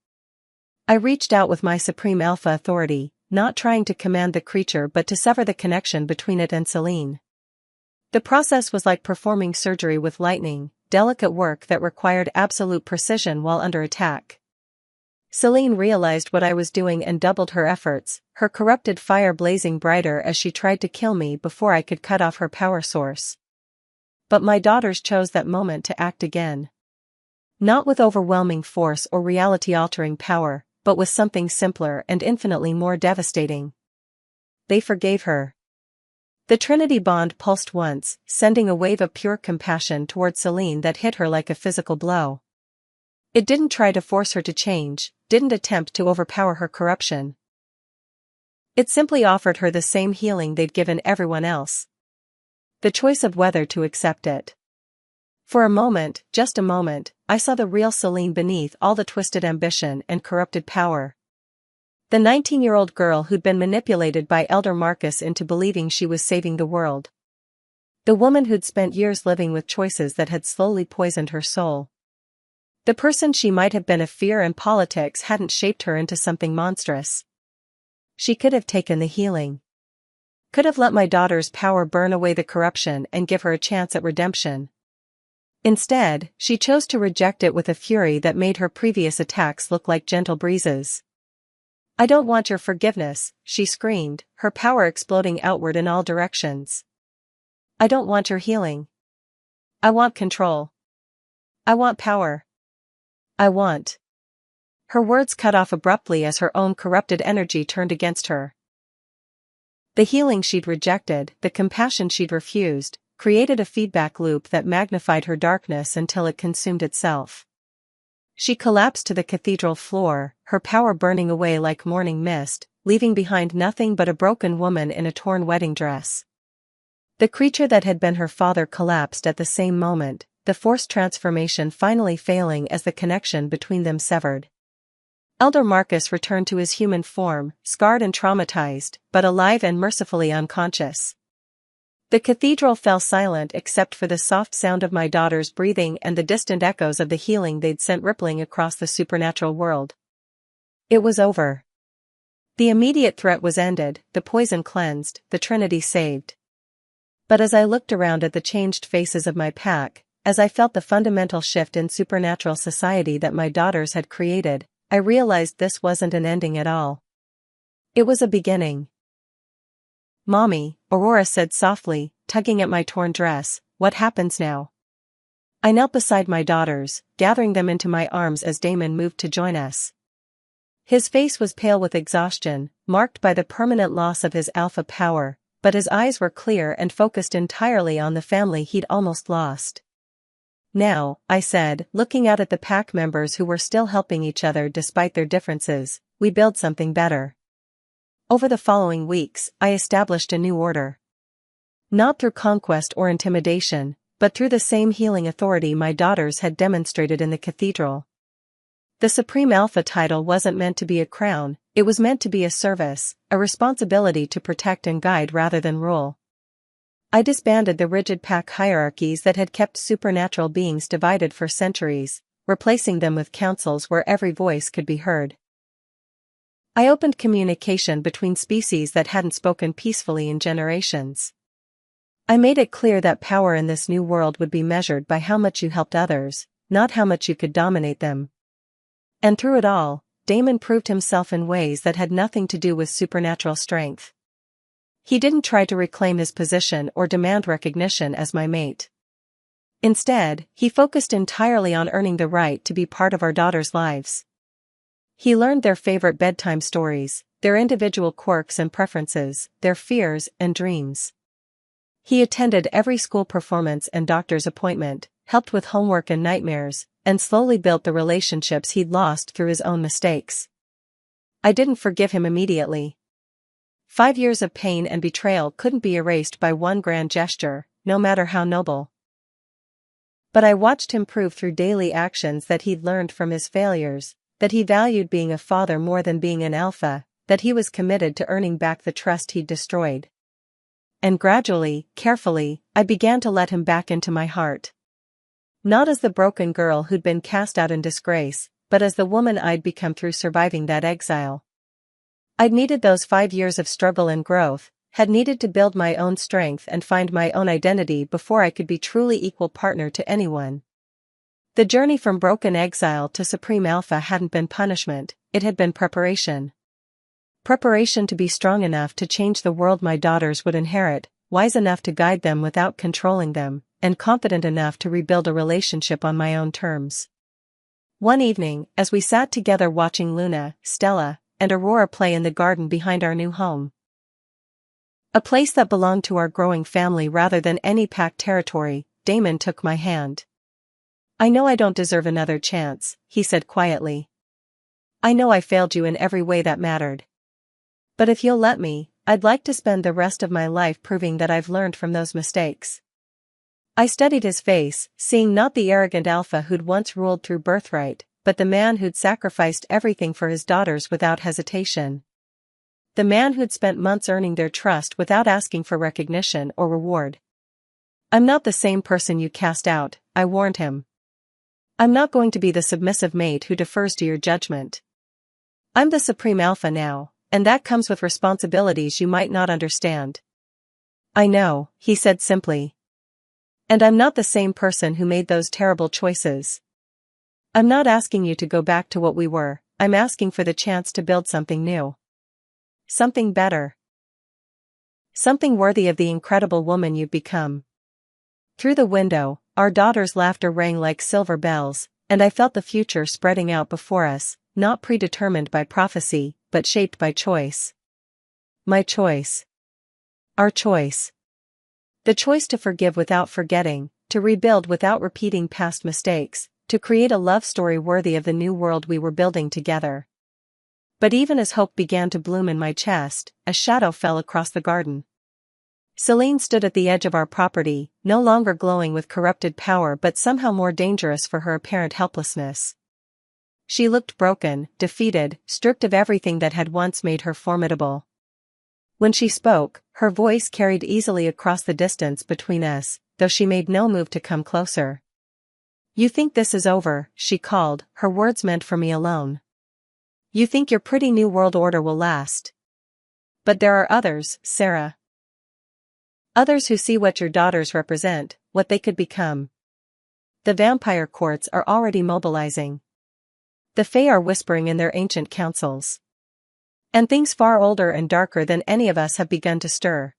I reached out with my supreme alpha authority, not trying to command the creature but to sever the connection between it and Celine. The process was like performing surgery with lightning, delicate work that required absolute precision while under attack. Celine realized what I was doing and doubled her efforts, her corrupted fire blazing brighter as she tried to kill me before I could cut off her power source. But my daughters chose that moment to act again. Not with overwhelming force or reality-altering power, but with something simpler and infinitely more devastating. They forgave her. The Trinity bond pulsed once, sending a wave of pure compassion toward Celine that hit her like a physical blow. It didn't try to force her to change, didn't attempt to overpower her corruption. It simply offered her the same healing they'd given everyone else. The choice of whether to accept it. For a moment, just a moment, I saw the real Celine beneath all the twisted ambition and corrupted power. The 19-year-old girl who'd been manipulated by Elder Marcus into believing she was saving the world. The woman who'd spent years living with choices that had slowly poisoned her soul. The person she might have been if fear and politics hadn't shaped her into something monstrous. She could have taken the healing. Could have let my daughter's power burn away the corruption and give her a chance at redemption. Instead, she chose to reject it with a fury that made her previous attacks look like gentle breezes. "I don't want your forgiveness," she screamed, her power exploding outward in all directions. "I don't want your healing. I want control. I want power. I want." Her words cut off abruptly as her own corrupted energy turned against her. The healing she'd rejected, the compassion she'd refused, created a feedback loop that magnified her darkness until it consumed itself. She collapsed to the cathedral floor, her power burning away like morning mist, leaving behind nothing but a broken woman in a torn wedding dress. The creature that had been her father collapsed at the same moment, the forced transformation finally failing as the connection between them severed. Elder Marcus returned to his human form, scarred and traumatized, but alive and mercifully unconscious. The cathedral fell silent except for the soft sound of my daughter's breathing and the distant echoes of the healing they'd sent rippling across the supernatural world. It was over. The immediate threat was ended, the poison cleansed, the Trinity saved. But as I looked around at the changed faces of my pack, as I felt the fundamental shift in supernatural society that my daughters had created, I realized this wasn't an ending at all. It was a beginning. "Mommy," Aurora said softly, tugging at my torn dress, "what happens now?" I knelt beside my daughters, gathering them into my arms as Damon moved to join us. His face was pale with exhaustion, marked by the permanent loss of his alpha power, but his eyes were clear and focused entirely on the family he'd almost lost. "Now," I said, looking out at the pack members who were still helping each other despite their differences, "we build something better. Over the following weeks, I established a new order. Not through conquest or intimidation, but through the same healing authority my daughters had demonstrated in the cathedral. The Supreme Alpha title wasn't meant to be a crown, it was meant to be a service, a responsibility to protect and guide rather than rule. I disbanded the rigid pack hierarchies that had kept supernatural beings divided for centuries, replacing them with councils where every voice could be heard. I opened communication between species that hadn't spoken peacefully in generations. I made it clear that power in this new world would be measured by how much you helped others, not how much you could dominate them. And through it all, Damon proved himself in ways that had nothing to do with supernatural strength. He didn't try to reclaim his position or demand recognition as my mate. Instead, he focused entirely on earning the right to be part of our daughters' lives. He learned their favorite bedtime stories, their individual quirks and preferences, their fears and dreams. He attended every school performance and doctor's appointment, helped with homework and nightmares, and slowly built the relationships he'd lost through his own mistakes. I didn't forgive him immediately. 5 years of pain and betrayal couldn't be erased by one grand gesture, no matter how noble. But I watched him prove through daily actions that he'd learned from his failures, that he valued being a father more than being an alpha, that he was committed to earning back the trust he'd destroyed. And gradually, carefully, I began to let him back into my heart. Not as the broken girl who'd been cast out in disgrace, but as the woman I'd become through surviving that exile. I'd needed those 5 years of struggle and growth, had needed to build my own strength and find my own identity before I could be truly equal partner to anyone. The journey from broken exile to Supreme Alpha hadn't been punishment, it had been preparation. Preparation to be strong enough to change the world my daughters would inherit, wise enough to guide them without controlling them, and confident enough to rebuild a relationship on my own terms. One evening, as we sat together watching Luna, Stella, and Aurora play in the garden behind our new home, a place that belonged to our growing family rather than any packed territory, Damon took my hand. "I know I don't deserve another chance," he said quietly. "I know I failed you in every way that mattered. But if you'll let me, I'd like to spend the rest of my life proving that I've learned from those mistakes." I studied his face, seeing not the arrogant alpha who'd once ruled through birthright, but the man who'd sacrificed everything for his daughters without hesitation. The man who'd spent months earning their trust without asking for recognition or reward. "I'm not the same person you cast out," I warned him. "I'm not going to be the submissive mate who defers to your judgment. I'm the Supreme Alpha now, and that comes with responsibilities you might not understand." "I know," he said simply. "And I'm not the same person who made those terrible choices. I'm not asking you to go back to what we were, I'm asking for the chance to build something new. Something better. Something worthy of the incredible woman you've become." Through the window, our daughter's laughter rang like silver bells, and I felt the future spreading out before us, not predetermined by prophecy, but shaped by choice. My choice. Our choice. The choice to forgive without forgetting, to rebuild without repeating past mistakes, to create a love story worthy of the new world we were building together. But even as hope began to bloom in my chest, a shadow fell across the garden. Celine stood at the edge of our property, no longer glowing with corrupted power but somehow more dangerous for her apparent helplessness. She looked broken, defeated, stripped of everything that had once made her formidable. When she spoke, her voice carried easily across the distance between us, though she made no move to come closer. "You think this is over," she called, her words meant for me alone. "You think your pretty new world order will last. But there are others, Sarah. Others who see what your daughters represent, what they could become. The vampire courts are already mobilizing. The Fae are whispering in their ancient councils. And things far older and darker than any of us have begun to stir."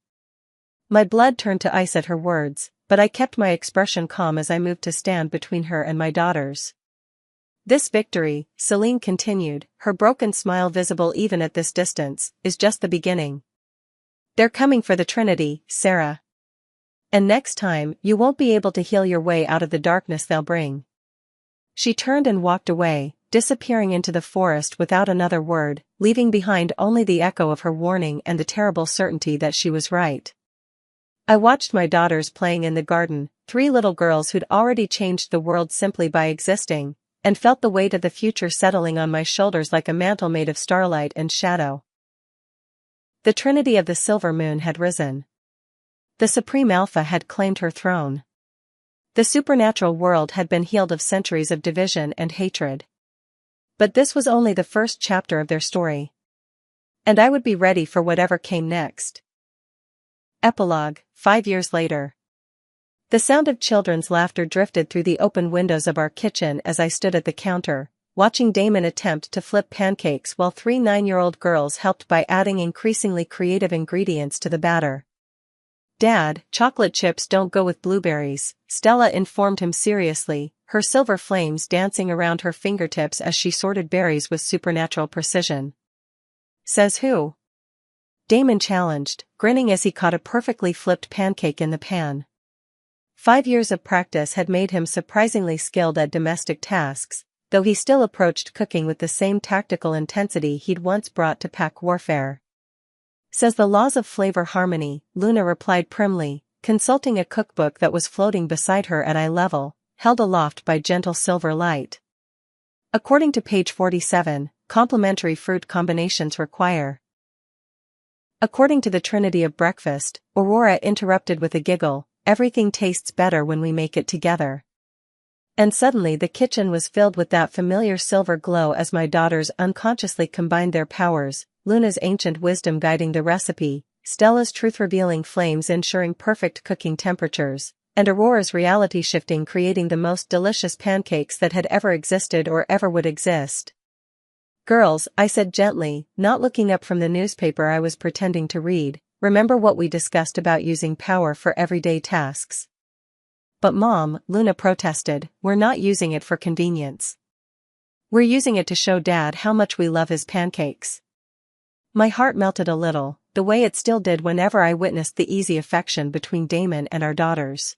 My blood turned to ice at her words, but I kept my expression calm as I moved to stand between her and my daughters. "This victory," Celine continued, her broken smile visible even at this distance, "is just the beginning. They're coming for the Trinity, Sarah. And next time, you won't be able to heal your way out of the darkness they'll bring." She turned and walked away, disappearing into the forest without another word, leaving behind only the echo of her warning and the terrible certainty that she was right. I watched my daughters playing in the garden, 3 little girls who'd already changed the world simply by existing, and felt the weight of the future settling on my shoulders like a mantle made of starlight and shadow. The trinity of the silver moon had risen. The supreme alpha had claimed her throne. The supernatural world had been healed of centuries of division and hatred. But this was only the first chapter of their story. And I would be ready for whatever came next. Epilogue, 5 years later. The sound of children's laughter drifted through the open windows of our kitchen as I stood at the counter, watching Damon attempt to flip pancakes while 3 9-year-old girls helped by adding increasingly creative ingredients to the batter. "Dad, chocolate chips don't go with blueberries," Stella informed him seriously, her silver flames dancing around her fingertips as she sorted berries with supernatural precision. "Says who?" Damon challenged, grinning as he caught a perfectly flipped pancake in the pan. 5 years of practice had made him surprisingly skilled at domestic tasks, though he still approached cooking with the same tactical intensity he'd once brought to pack warfare. "Says the laws of flavor harmony," Luna replied primly, consulting a cookbook that was floating beside her at eye level, held aloft by gentle silver light. "According to page 47, complementary fruit combinations require." "According to the trinity of breakfast," Aurora interrupted with a giggle, "everything tastes better when we make it together." And suddenly the kitchen was filled with that familiar silver glow as my daughters unconsciously combined their powers, Luna's ancient wisdom guiding the recipe, Stella's truth-revealing flames ensuring perfect cooking temperatures, and Aurora's reality-shifting creating the most delicious pancakes that had ever existed or ever would exist. "Girls," I said gently, not looking up from the newspaper I was pretending to read, "remember what we discussed about using power for everyday tasks?" "But Mom," Luna protested, "we're not using it for convenience. We're using it to show Dad how much we love his pancakes." My heart melted a little, the way it still did whenever I witnessed the easy affection between Damon and our daughters.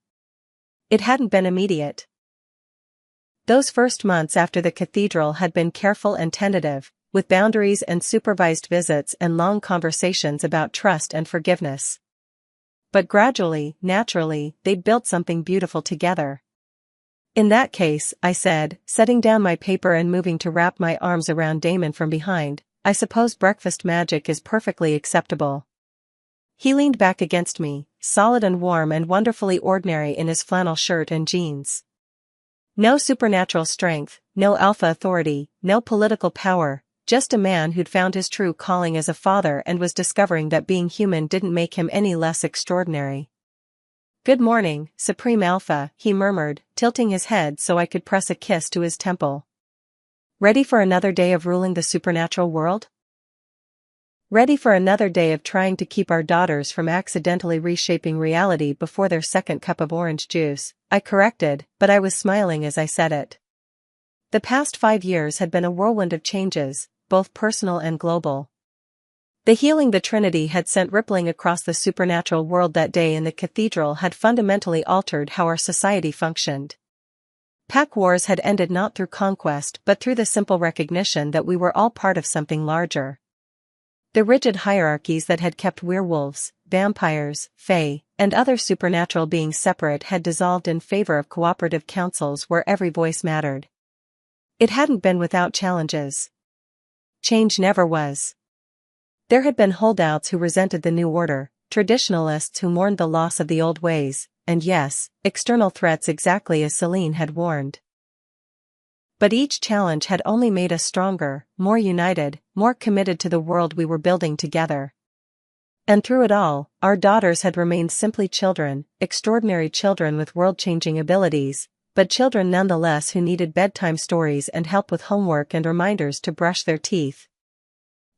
It hadn't been immediate. Those first months after the cathedral had been careful and tentative, with boundaries and supervised visits and long conversations about trust and forgiveness. But gradually, naturally, they'd built something beautiful together. "In that case," I said, setting down my paper and moving to wrap my arms around Damon from behind, "I suppose breakfast magic is perfectly acceptable." He leaned back against me, solid and warm and wonderfully ordinary in his flannel shirt and jeans. No supernatural strength, no alpha authority, no political power, just a man who'd found his true calling as a father and was discovering that being human didn't make him any less extraordinary. "Good morning, Supreme Alpha," he murmured, tilting his head so I could press a kiss to his temple. "Ready for another day of ruling the supernatural world?" "Ready for another day of trying to keep our daughters from accidentally reshaping reality before their second cup of orange juice," I corrected, but I was smiling as I said it. The past 5 years had been a whirlwind of changes, both personal and global. The healing the Trinity had sent rippling across the supernatural world that day in the cathedral had fundamentally altered how our society functioned. Pack wars had ended not through conquest but through the simple recognition that we were all part of something larger. The rigid hierarchies that had kept werewolves, vampires, fae, and other supernatural beings separate had dissolved in favor of cooperative councils where every voice mattered. It hadn't been without challenges. Change never was. There had been holdouts who resented the new order, traditionalists who mourned the loss of the old ways, and yes, external threats exactly as Celine had warned. But each challenge had only made us stronger, more united, more committed to the world we were building together. And through it all, our daughters had remained simply children, extraordinary children with world-changing abilities, but children nonetheless who needed bedtime stories and help with homework and reminders to brush their teeth.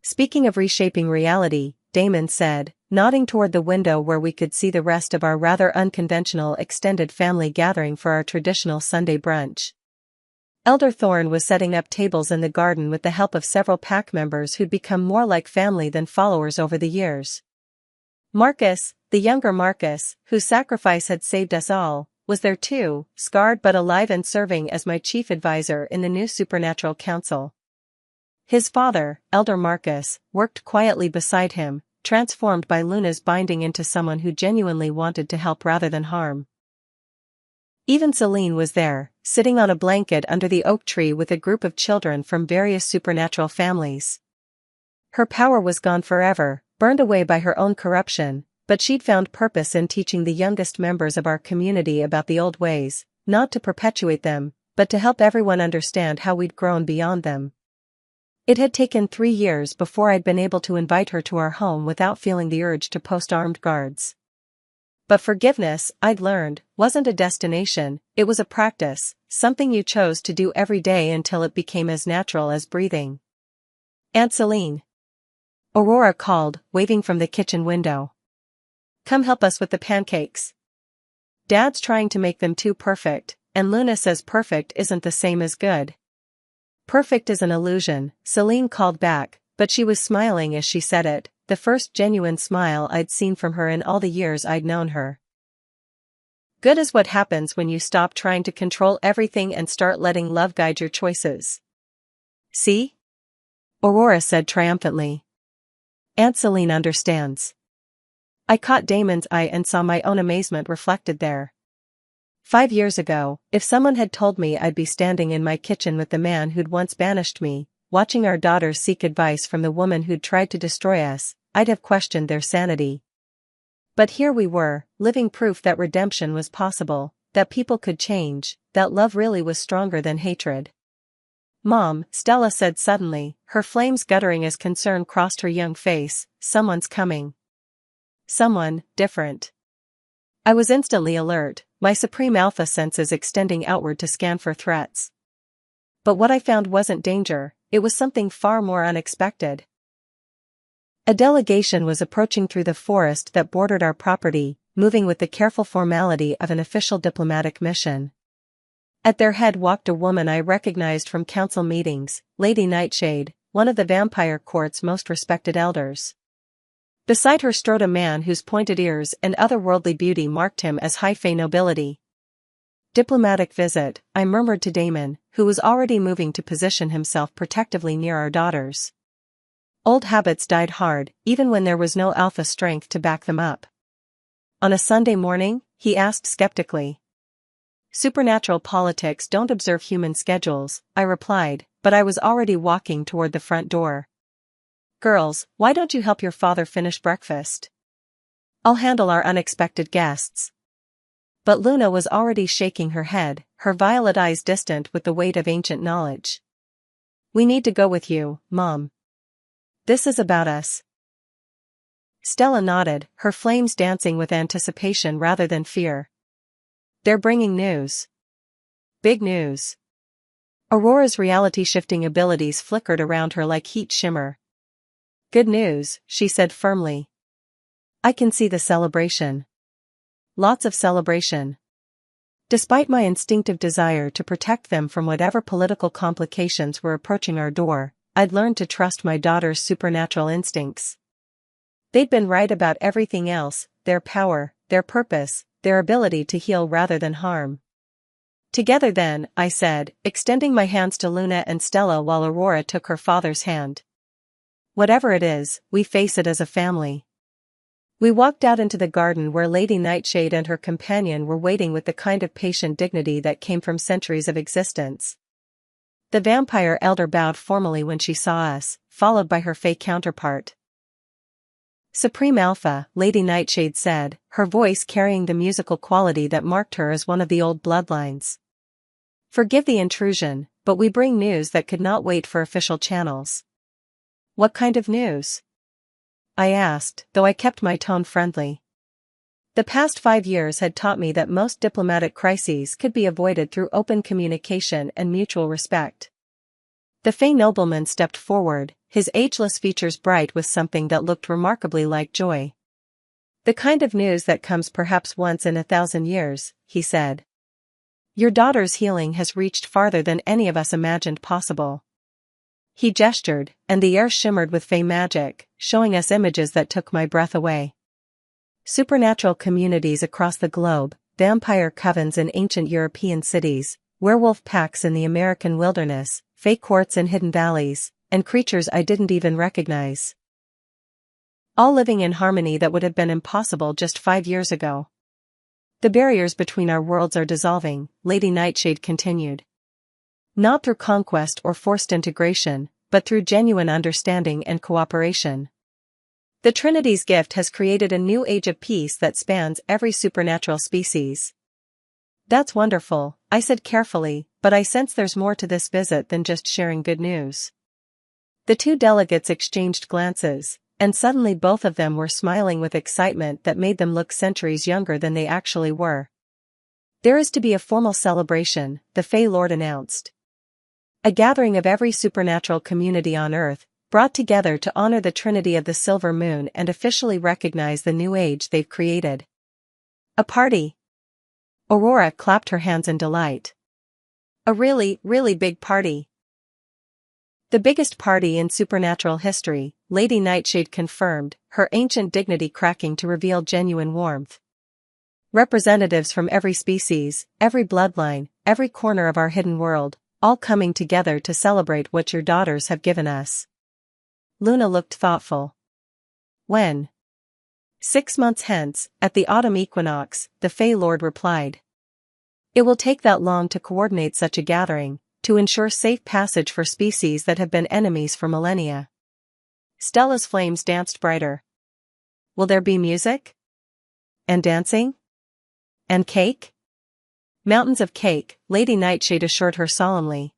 "Speaking of reshaping reality," Damon said, nodding toward the window where we could see the rest of our rather unconventional extended family gathering for our traditional Sunday brunch. Elder Thorne was setting up tables in the garden with the help of several pack members who'd become more like family than followers over the years. Marcus, the younger Marcus, whose sacrifice had saved us all, was there too, scarred but alive and serving as my chief advisor in the new supernatural council. His father, Elder Marcus, worked quietly beside him, transformed by Luna's binding into someone who genuinely wanted to help rather than harm. Even Celine was there, sitting on a blanket under the oak tree with a group of children from various supernatural families. Her power was gone forever, burned away by her own corruption, but she'd found purpose in teaching the youngest members of our community about the old ways, not to perpetuate them, but to help everyone understand how we'd grown beyond them. It had taken 3 years before I'd been able to invite her to our home without feeling the urge to post armed guards. But forgiveness, I'd learned, wasn't a destination, it was a practice, something you chose to do every day until it became as natural as breathing. "Aunt Celine," Aurora called, waving from the kitchen window. "Come help us with the pancakes. Dad's trying to make them too perfect, and Luna says perfect isn't the same as good." "Perfect is an illusion," Celine called back, but she was smiling as she said it, the first genuine smile I'd seen from her in all the years I'd known her. "Good is what happens when you stop trying to control everything and start letting love guide your choices. See?" Aurora said triumphantly. "Aunt Celine understands." I caught Damon's eye and saw my own amazement reflected there. 5 years ago, if someone had told me I'd be standing in my kitchen with the man who'd once banished me, watching our daughters seek advice from the woman who'd tried to destroy us, I'd have questioned their sanity. But here we were, living proof that redemption was possible, that people could change, that love really was stronger than hatred. "Mom," Stella said suddenly, her flames guttering as concern crossed her young face, "someone's coming. Someone, different." I was instantly alert, my supreme alpha senses extending outward to scan for threats. But what I found wasn't danger, it was something far more unexpected. A delegation was approaching through the forest that bordered our property, moving with the careful formality of an official diplomatic mission. At their head walked a woman I recognized from council meetings, Lady Nightshade, one of the vampire court's most respected elders. Beside her strode a man whose pointed ears and otherworldly beauty marked him as high fae nobility. "Diplomatic visit," I murmured to Damon, who was already moving to position himself protectively near our daughters. Old habits died hard, even when there was no alpha strength to back them up. "On a Sunday morning?" he asked skeptically. "Supernatural politics don't observe human schedules," I replied, but I was already walking toward the front door. "Girls, why don't you help your father finish breakfast? I'll handle our unexpected guests." But Luna was already shaking her head, her violet eyes distant with the weight of ancient knowledge. "We need to go with you, Mom. This is about us." Stella nodded, her flames dancing with anticipation rather than fear. "They're bringing news. Big news." Aurora's reality-shifting abilities flickered around her like heat shimmer. "Good news," she said firmly. "I can see the celebration. Lots of celebration." Despite my instinctive desire to protect them from whatever political complications were approaching our door, I'd learned to trust my daughter's supernatural instincts. They'd been right about everything else, their power, their purpose, their ability to heal rather than harm. "Together then," I said, extending my hands to Luna and Stella while Aurora took her father's hand. "Whatever it is, we face it as a family." We walked out into the garden where Lady Nightshade and her companion were waiting with the kind of patient dignity that came from centuries of existence. The vampire elder bowed formally when she saw us, followed by her fae counterpart. "Supreme Alpha," Lady Nightshade said, her voice carrying the musical quality that marked her as one of the old bloodlines. "Forgive the intrusion, but we bring news that could not wait for official channels." "What kind of news?" I asked, though I kept my tone friendly. The past 5 years had taught me that most diplomatic crises could be avoided through open communication and mutual respect. The Fey nobleman stepped forward, his ageless features bright with something that looked remarkably like joy. "The kind of news that comes perhaps once in 1,000 years, he said. "Your daughter's healing has reached farther than any of us imagined possible." He gestured, and the air shimmered with Fey magic, showing us images that took my breath away. Supernatural communities across the globe, vampire covens in ancient European cities, werewolf packs in the American wilderness, Fey courts in hidden valleys, and creatures I didn't even recognize. All living in harmony that would have been impossible just 5 years ago. The barriers between our worlds are dissolving, Lady Nightshade continued. Not through conquest or forced integration, but through genuine understanding and cooperation. The Trinity's gift has created a new age of peace that spans every supernatural species. That's wonderful, I said carefully, but I sense there's more to this visit than just sharing good news. The two delegates exchanged glances, and suddenly both of them were smiling with excitement that made them look centuries younger than they actually were. There is to be a formal celebration, the Fey Lord announced. A gathering of every supernatural community on Earth, brought together to honor the Trinity of the Silver Moon and officially recognize the new age they've created. A party. Aurora clapped her hands in delight. A really, really big party. The biggest party in supernatural history, Lady Nightshade confirmed, her ancient dignity cracking to reveal genuine warmth. Representatives from every species, every bloodline, every corner of our hidden world, all coming together to celebrate what your daughters have given us. Luna looked thoughtful. When? 6 months hence, at the autumn equinox, the Fey Lord replied. It will take that long to coordinate such a gathering, to ensure safe passage for species that have been enemies for millennia. Stella's flames danced brighter. Will there be music? And dancing? And cake? Mountains of cake, Lady Nightshade assured her solemnly.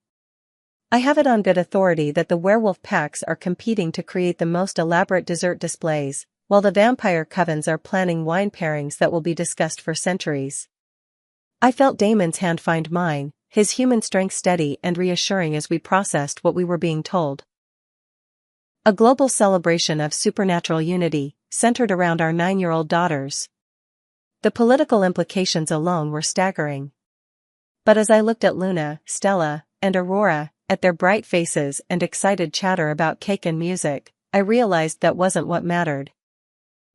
I have it on good authority that the werewolf packs are competing to create the most elaborate dessert displays, while the vampire covens are planning wine pairings that will be discussed for centuries. I felt Damon's hand find mine, his human strength steady and reassuring as we processed what we were being told. A global celebration of supernatural unity, centered around our 9-year-old daughters. The political implications alone were staggering. But as I looked at Luna, Stella, and Aurora, at their bright faces and excited chatter about cake and music, I realized that wasn't what mattered.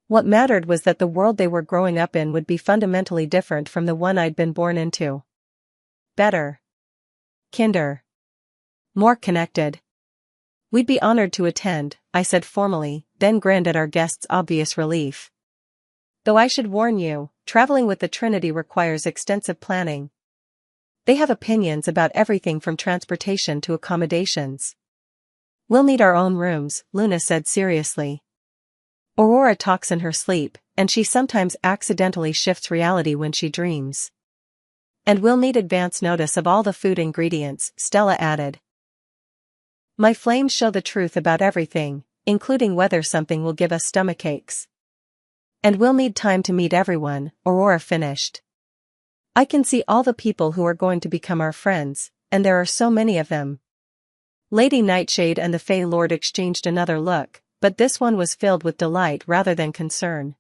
What mattered was that the world they were growing up in would be fundamentally different from the one I'd been born into. Better. Kinder. More connected. We'd be honored to attend, I said formally, then grinned at our guest's obvious relief. Though I should warn you, traveling with the Trinity requires extensive planning. They have opinions about everything from transportation to accommodations. We'll need our own rooms, Luna said seriously. Aurora talks in her sleep, and she sometimes accidentally shifts reality when she dreams. And we'll need advance notice of all the food ingredients, Stella added. My flames show the truth about everything, including whether something will give us stomachaches. And we'll need time to meet everyone, Aurora finished. I can see all the people who are going to become our friends, and there are so many of them. Lady Nightshade and the Fey Lord exchanged another look, but this one was filled with delight rather than concern.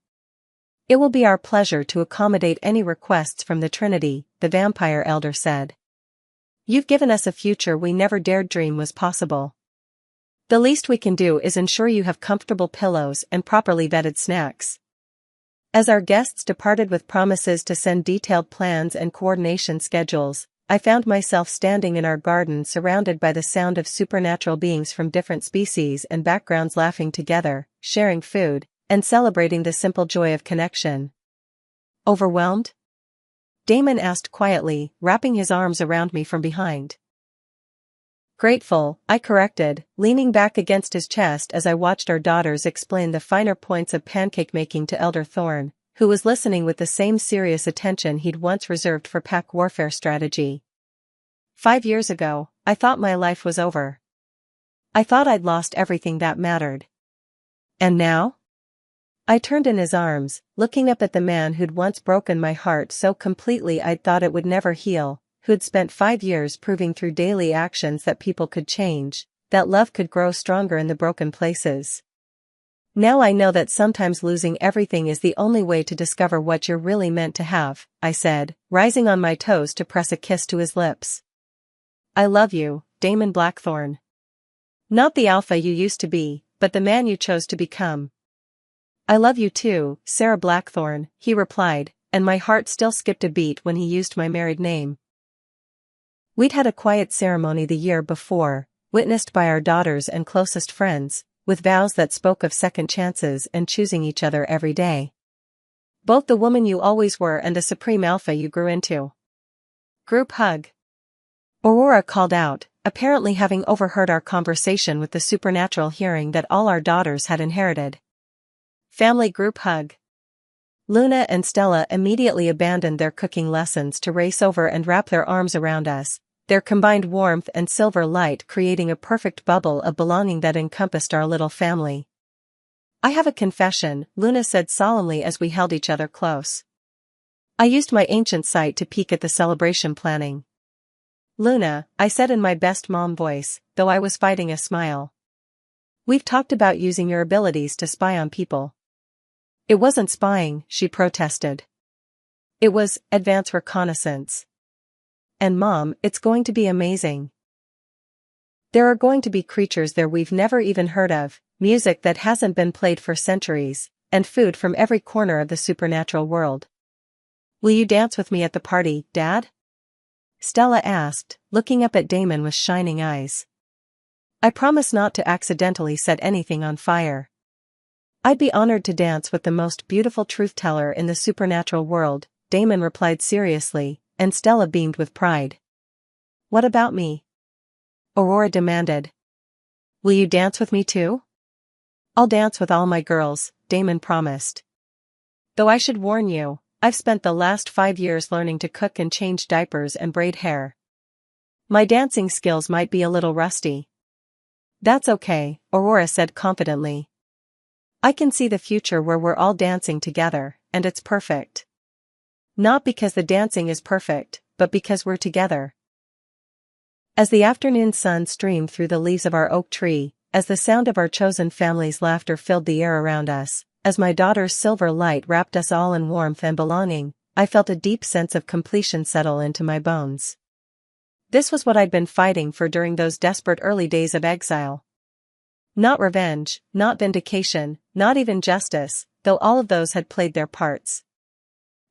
It will be our pleasure to accommodate any requests from the Trinity, the vampire elder said. You've given us a future we never dared dream was possible. The least we can do is ensure you have comfortable pillows and properly vetted snacks. As our guests departed with promises to send detailed plans and coordination schedules, I found myself standing in our garden surrounded by the sound of supernatural beings from different species and backgrounds laughing together, sharing food, and celebrating the simple joy of connection. Overwhelmed? Damon asked quietly, wrapping his arms around me from behind. Grateful, I corrected, leaning back against his chest as I watched our daughters explain the finer points of pancake making to Elder Thorne, who was listening with the same serious attention he'd once reserved for pack warfare strategy. 5 years ago, I thought my life was over. I thought I'd lost everything that mattered. And now? I turned in his arms, looking up at the man who'd once broken my heart so completely I'd thought it would never heal, who'd spent 5 years proving through daily actions that people could change, that love could grow stronger in the broken places. Now I know that sometimes losing everything is the only way to discover what you're really meant to have, I said, rising on my toes to press a kiss to his lips. I love you, Damon Blackthorne. Not the alpha you used to be, but the man you chose to become. I love you too, Sarah Blackthorne, he replied, and my heart still skipped a beat when he used my married name. We'd had a quiet ceremony the year before, witnessed by our daughters and closest friends, with vows that spoke of second chances and choosing each other every day. Both the woman you always were and the supreme alpha you grew into. Group hug. Aurora called out, apparently having overheard our conversation with the supernatural hearing that all our daughters had inherited. Family group hug. Luna and Stella immediately abandoned their cooking lessons to race over and wrap their arms around us, their combined warmth and silver light creating a perfect bubble of belonging that encompassed our little family. I have a confession, Luna said solemnly as we held each other close. I used my ancient sight to peek at the celebration planning. Luna, I said in my best mom voice, though I was fighting a smile. We've talked about using your abilities to spy on people. It wasn't spying, she protested. It was advance reconnaissance. And Mom, it's going to be amazing. There are going to be creatures there we've never even heard of, music that hasn't been played for centuries, and food from every corner of the supernatural world. Will you dance with me at the party, Dad? Stella asked, looking up at Damon with shining eyes. I promise not to accidentally set anything on fire. I'd be honored to dance with the most beautiful truth-teller in the supernatural world, Damon replied seriously, and Stella beamed with pride. What about me? Aurora demanded. Will you dance with me too? I'll dance with all my girls, Damon promised. Though I should warn you, I've spent the last 5 years learning to cook and change diapers and braid hair. My dancing skills might be a little rusty. That's okay, Aurora said confidently. I can see the future where we're all dancing together, and it's perfect. Not because the dancing is perfect, but because we're together. As the afternoon sun streamed through the leaves of our oak tree, as the sound of our chosen family's laughter filled the air around us, as my daughter's silver light wrapped us all in warmth and belonging, I felt a deep sense of completion settle into my bones. This was what I'd been fighting for during those desperate early days of exile. Not revenge, not vindication, not even justice, though all of those had played their parts.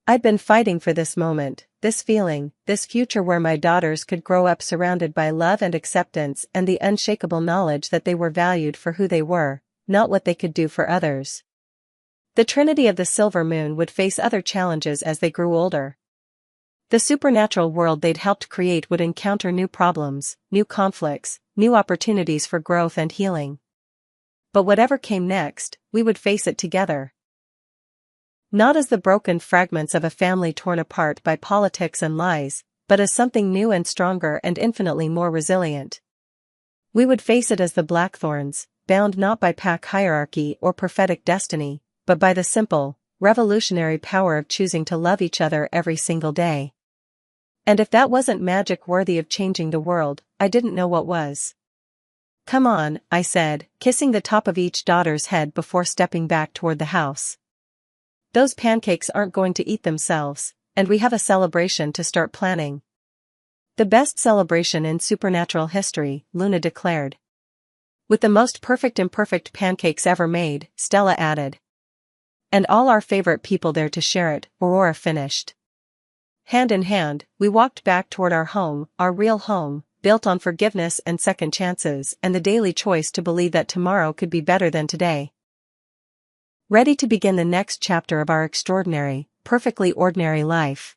I'd been fighting for this moment, this feeling, this future where my daughters could grow up surrounded by love and acceptance and the unshakable knowledge that they were valued for who they were, not what they could do for others. The Trinity of the Silver Moon would face other challenges as they grew older. The supernatural world they'd helped create would encounter new problems, new conflicts, new opportunities for growth and healing. But whatever came next, we would face it together. Not as the broken fragments of a family torn apart by politics and lies, but as something new and stronger and infinitely more resilient. We would face it as the Blackthorns, bound not by pack hierarchy or prophetic destiny, but by the simple, revolutionary power of choosing to love each other every single day. And if that wasn't magic worthy of changing the world, I didn't know what was. Come on, I said, kissing the top of each daughter's head before stepping back toward the house. Those pancakes aren't going to eat themselves, and we have a celebration to start planning. The best celebration in supernatural history, Luna declared. With the most perfect imperfect pancakes ever made, Stella added. And all our favorite people there to share it, Aurora finished. Hand in hand, we walked back toward our home, our real home, built on forgiveness and second chances and the daily choice to believe that tomorrow could be better than today. Ready to begin the next chapter of our extraordinary, perfectly ordinary life.